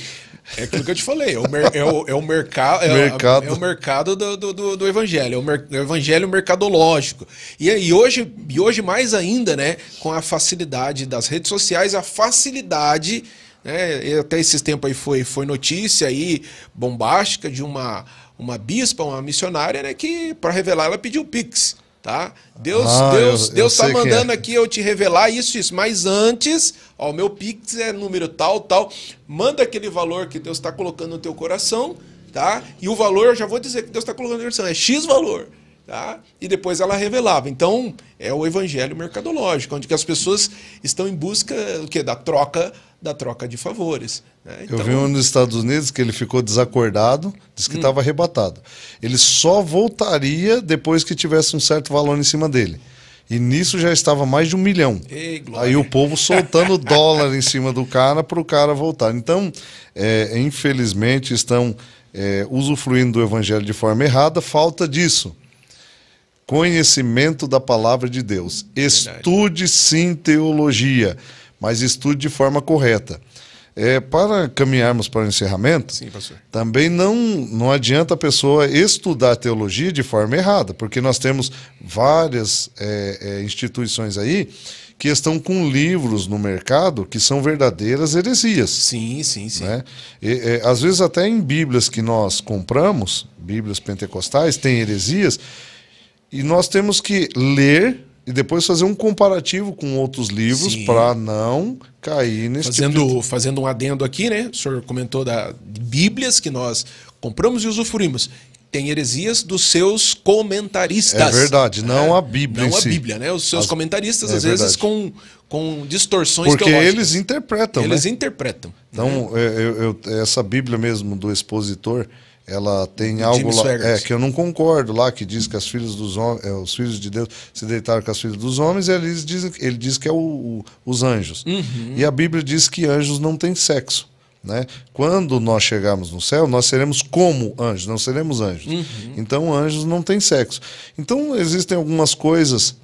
B: É aquilo que eu te falei, é o mercado do evangelho, é o evangelho mercadológico. E hoje mais ainda, né, com a facilidade das redes sociais, a facilidade, né, até esses tempos aí foi notícia aí bombástica de uma bispa, uma missionária, né, que para revelar ela pediu Pix. Tá? Deus está mandando aqui eu te revelar isso, mas antes, ó, o meu Pix é número tal, manda aquele valor que Deus está colocando no teu coração, tá? E o valor, eu já vou dizer que Deus está colocando no teu coração, é X valor, tá? E depois ela revelava. Então, é o evangelho mercadológico, onde que as pessoas estão em busca da troca de favores. Né? Então,
A: eu vi um nos Estados Unidos que ele ficou desacordado, disse que estava arrebatado. Ele só voltaria depois que tivesse um certo valor em cima dele. E nisso já estava mais de 1 milhão.
B: Ei,
A: aí o povo soltando dólar em cima do cara para o cara voltar. Então, infelizmente, estão usufruindo do evangelho de forma errada. Falta disso. Conhecimento da palavra de Deus. Estude sim teologia, mas estude de forma correta. Para caminharmos para o encerramento,
B: sim, pastor,
A: também não adianta a pessoa estudar teologia de forma errada, porque nós temos várias instituições aí que estão com livros no mercado que são verdadeiras heresias.
B: Sim.
A: Né? Às vezes até em Bíblias que nós compramos, Bíblias pentecostais, tem heresias, e nós temos que ler e depois fazer um comparativo com outros livros para não cair nesse
B: Fazendo um adendo aqui, né? O senhor comentou de Bíblias que nós compramos e usufruímos. tem heresias dos seus comentaristas.
A: É verdade, não a Bíblia
B: Não
A: em
B: a
A: si.
B: Bíblia, né? Os seus comentaristas, às
A: verdade.
B: vezes, com distorções
A: Porque
B: teológicas.
A: eles interpretam,
B: Eles
A: né?
B: interpretam.
A: Então, essa Bíblia mesmo do expositor, ela tem
B: Do
A: algo
B: Jimmy
A: lá
B: Swaggart.
A: que eu não concordo lá, que diz que os filhos de Deus se deitaram com as filhas dos homens, e ele diz que é os anjos. E a Bíblia diz que anjos não têm sexo. Né? Quando nós chegarmos no céu, nós seremos como anjos, não seremos anjos. Então, anjos não têm sexo. Então, existem algumas coisas.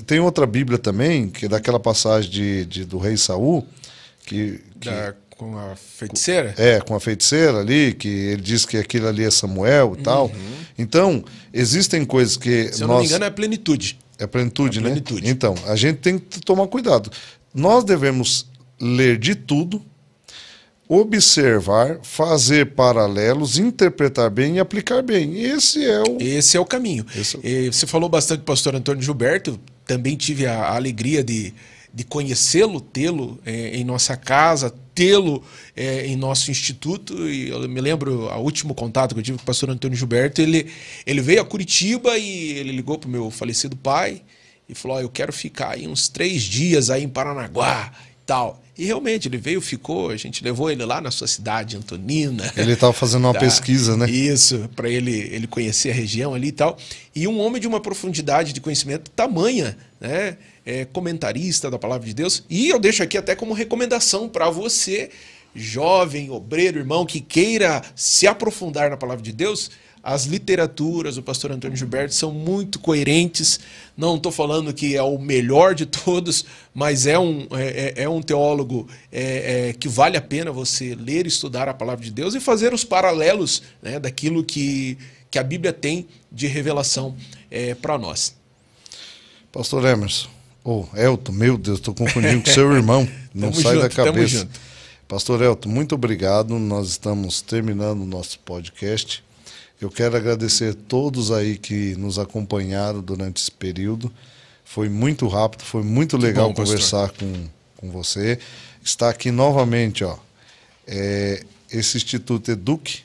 A: Tem outra Bíblia também, que é daquela passagem do rei Saul,
B: Com a feiticeira?
A: Com a feiticeira ali, que ele diz que aquilo ali é Samuel e tal. Então, existem coisas que.
B: Se eu não me engano, é plenitude.
A: É plenitude, né?
B: Plenitude.
A: Então, a gente tem que tomar cuidado. Nós devemos ler de tudo, observar, fazer paralelos, interpretar bem e aplicar bem. Esse é o
B: caminho. Você falou bastante do pastor Antônio Gilberto, também tive a alegria de conhecê-lo, tê-lo em nossa casa, tê-lo em nosso instituto. E eu me lembro, o último contato que eu tive com o pastor Antônio Gilberto, ele veio a Curitiba e ele ligou para o meu falecido pai e falou: eu quero ficar aí uns 3 dias aí em Paranaguá e tal. E realmente ele veio, ficou, a gente levou ele lá na sua cidade, Antonina.
A: Ele estava fazendo uma pesquisa, né?
B: Isso, para ele conhecer a região ali e tal. E um homem de uma profundidade de conhecimento tamanha, né? Comentarista da Palavra de Deus. E eu deixo aqui até como recomendação para você, jovem, obreiro, irmão, que queira se aprofundar na Palavra de Deus. As literaturas do pastor Antônio Gilberto são muito coerentes. Não estou falando que é o melhor de todos, mas é um teólogo que vale a pena você ler e estudar a Palavra de Deus e fazer os paralelos, né, daquilo que a Bíblia tem de revelação para nós.
A: Pastor Emerson, Elton, meu Deus, estou confundindo com seu irmão. Não sai da cabeça.
B: Tamo junto.
A: Pastor Elton, muito obrigado. Nós estamos terminando o nosso podcast. Eu quero agradecer a todos aí que nos acompanharam durante esse período. Foi muito rápido, foi muito legal conversar com você. Está aqui novamente, esse Instituto Eduque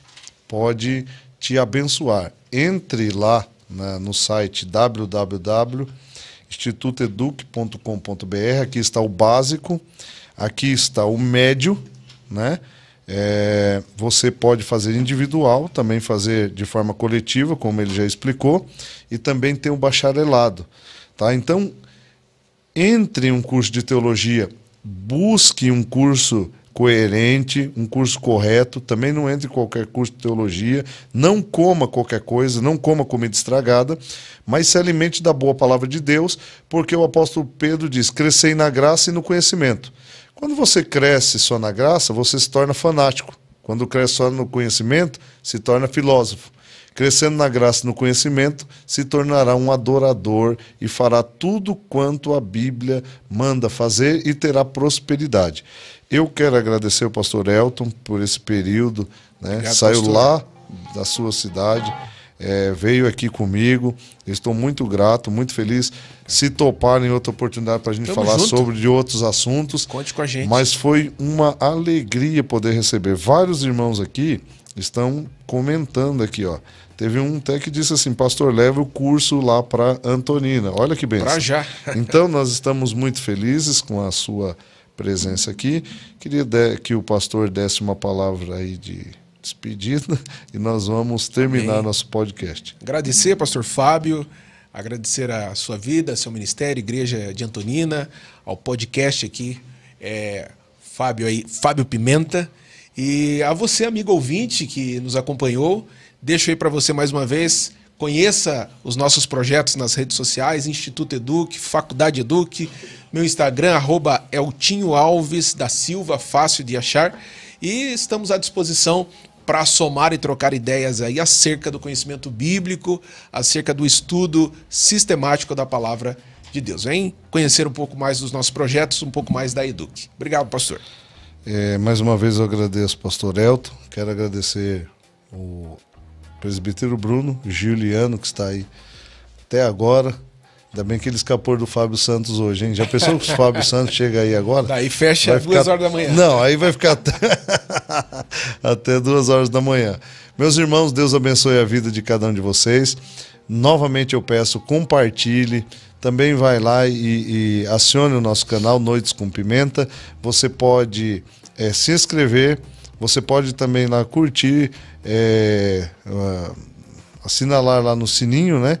A: pode te abençoar. Entre lá no site www.institutoeduque.com.br. Aqui está o básico, aqui está o médio, né? Você pode fazer individual, também fazer de forma coletiva, como ele já explicou, e também tem o bacharelado. Tá? Então, entre um curso de teologia, busque um curso coerente, um curso correto, também não entre em qualquer curso de teologia, não coma qualquer coisa, não coma comida estragada, mas se alimente da boa palavra de Deus, porque o apóstolo Pedro diz: crescei na graça e no conhecimento. Quando você cresce só na graça, você se torna fanático. Quando cresce só no conhecimento, se torna filósofo. Crescendo na graça e no conhecimento, se tornará um adorador e fará tudo quanto a Bíblia manda fazer e terá prosperidade. Eu quero agradecer ao pastor Elton por esse período, né?
B: Obrigado,
A: saiu
B: pastor.
A: lá da sua cidade, veio aqui comigo. Estou muito grato, muito feliz. Se toparem outra oportunidade para a gente
B: Tamo
A: falar
B: junto.
A: sobre de outros assuntos.
B: Conte com a gente.
A: Mas foi uma alegria poder receber. Vários irmãos aqui estão comentando aqui, ó. Teve um até que disse assim: pastor, leva o curso lá para Antonina. Olha que bênção.
B: Para já.
A: Então, nós estamos muito felizes com a sua presença aqui. Queria que o pastor desse uma palavra aí de despedida e nós vamos terminar
B: Amém.
A: nosso podcast.
B: Agradecer, pastor Fábio, agradecer a sua vida, seu ministério, Igreja de Antonina, ao podcast aqui, Fábio Pimenta, e a você, amigo ouvinte, que nos acompanhou. Deixo aí para você mais uma vez, conheça os nossos projetos nas redes sociais, Instituto Eduque, Faculdade Eduque, meu Instagram, @Eltinho Alves da Silva, fácil de achar, e estamos à disposição para somar e trocar ideias aí acerca do conhecimento bíblico, acerca do estudo sistemático da Palavra de Deus. Vem conhecer um pouco mais dos nossos projetos, um pouco mais da Eduque. Obrigado, pastor.
A: Mais uma vez eu agradeço o pastor Elton, quero agradecer o presbítero Bruno, Juliano, que está aí até agora, Ainda bem que ele escapou do Fábio Santos hoje, hein? Já pensou que o Fábio Santos chega aí agora?
B: Daí fecha às 2 horas da manhã.
A: Não, aí vai ficar até 2 horas da manhã. Meus irmãos, Deus abençoe a vida de cada um de vocês. Novamente eu peço, compartilhe. Também vai lá e acione o nosso canal Noites com Pimenta. Você pode se inscrever, você pode também lá curtir, assinalar lá no sininho, né?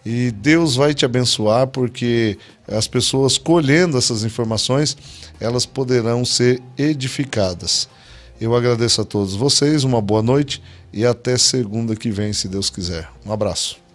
A: E Deus vai te abençoar, porque as pessoas colhendo essas informações, elas poderão ser edificadas. Eu agradeço a todos vocês, uma boa noite e até segunda que vem, se Deus quiser. Um abraço.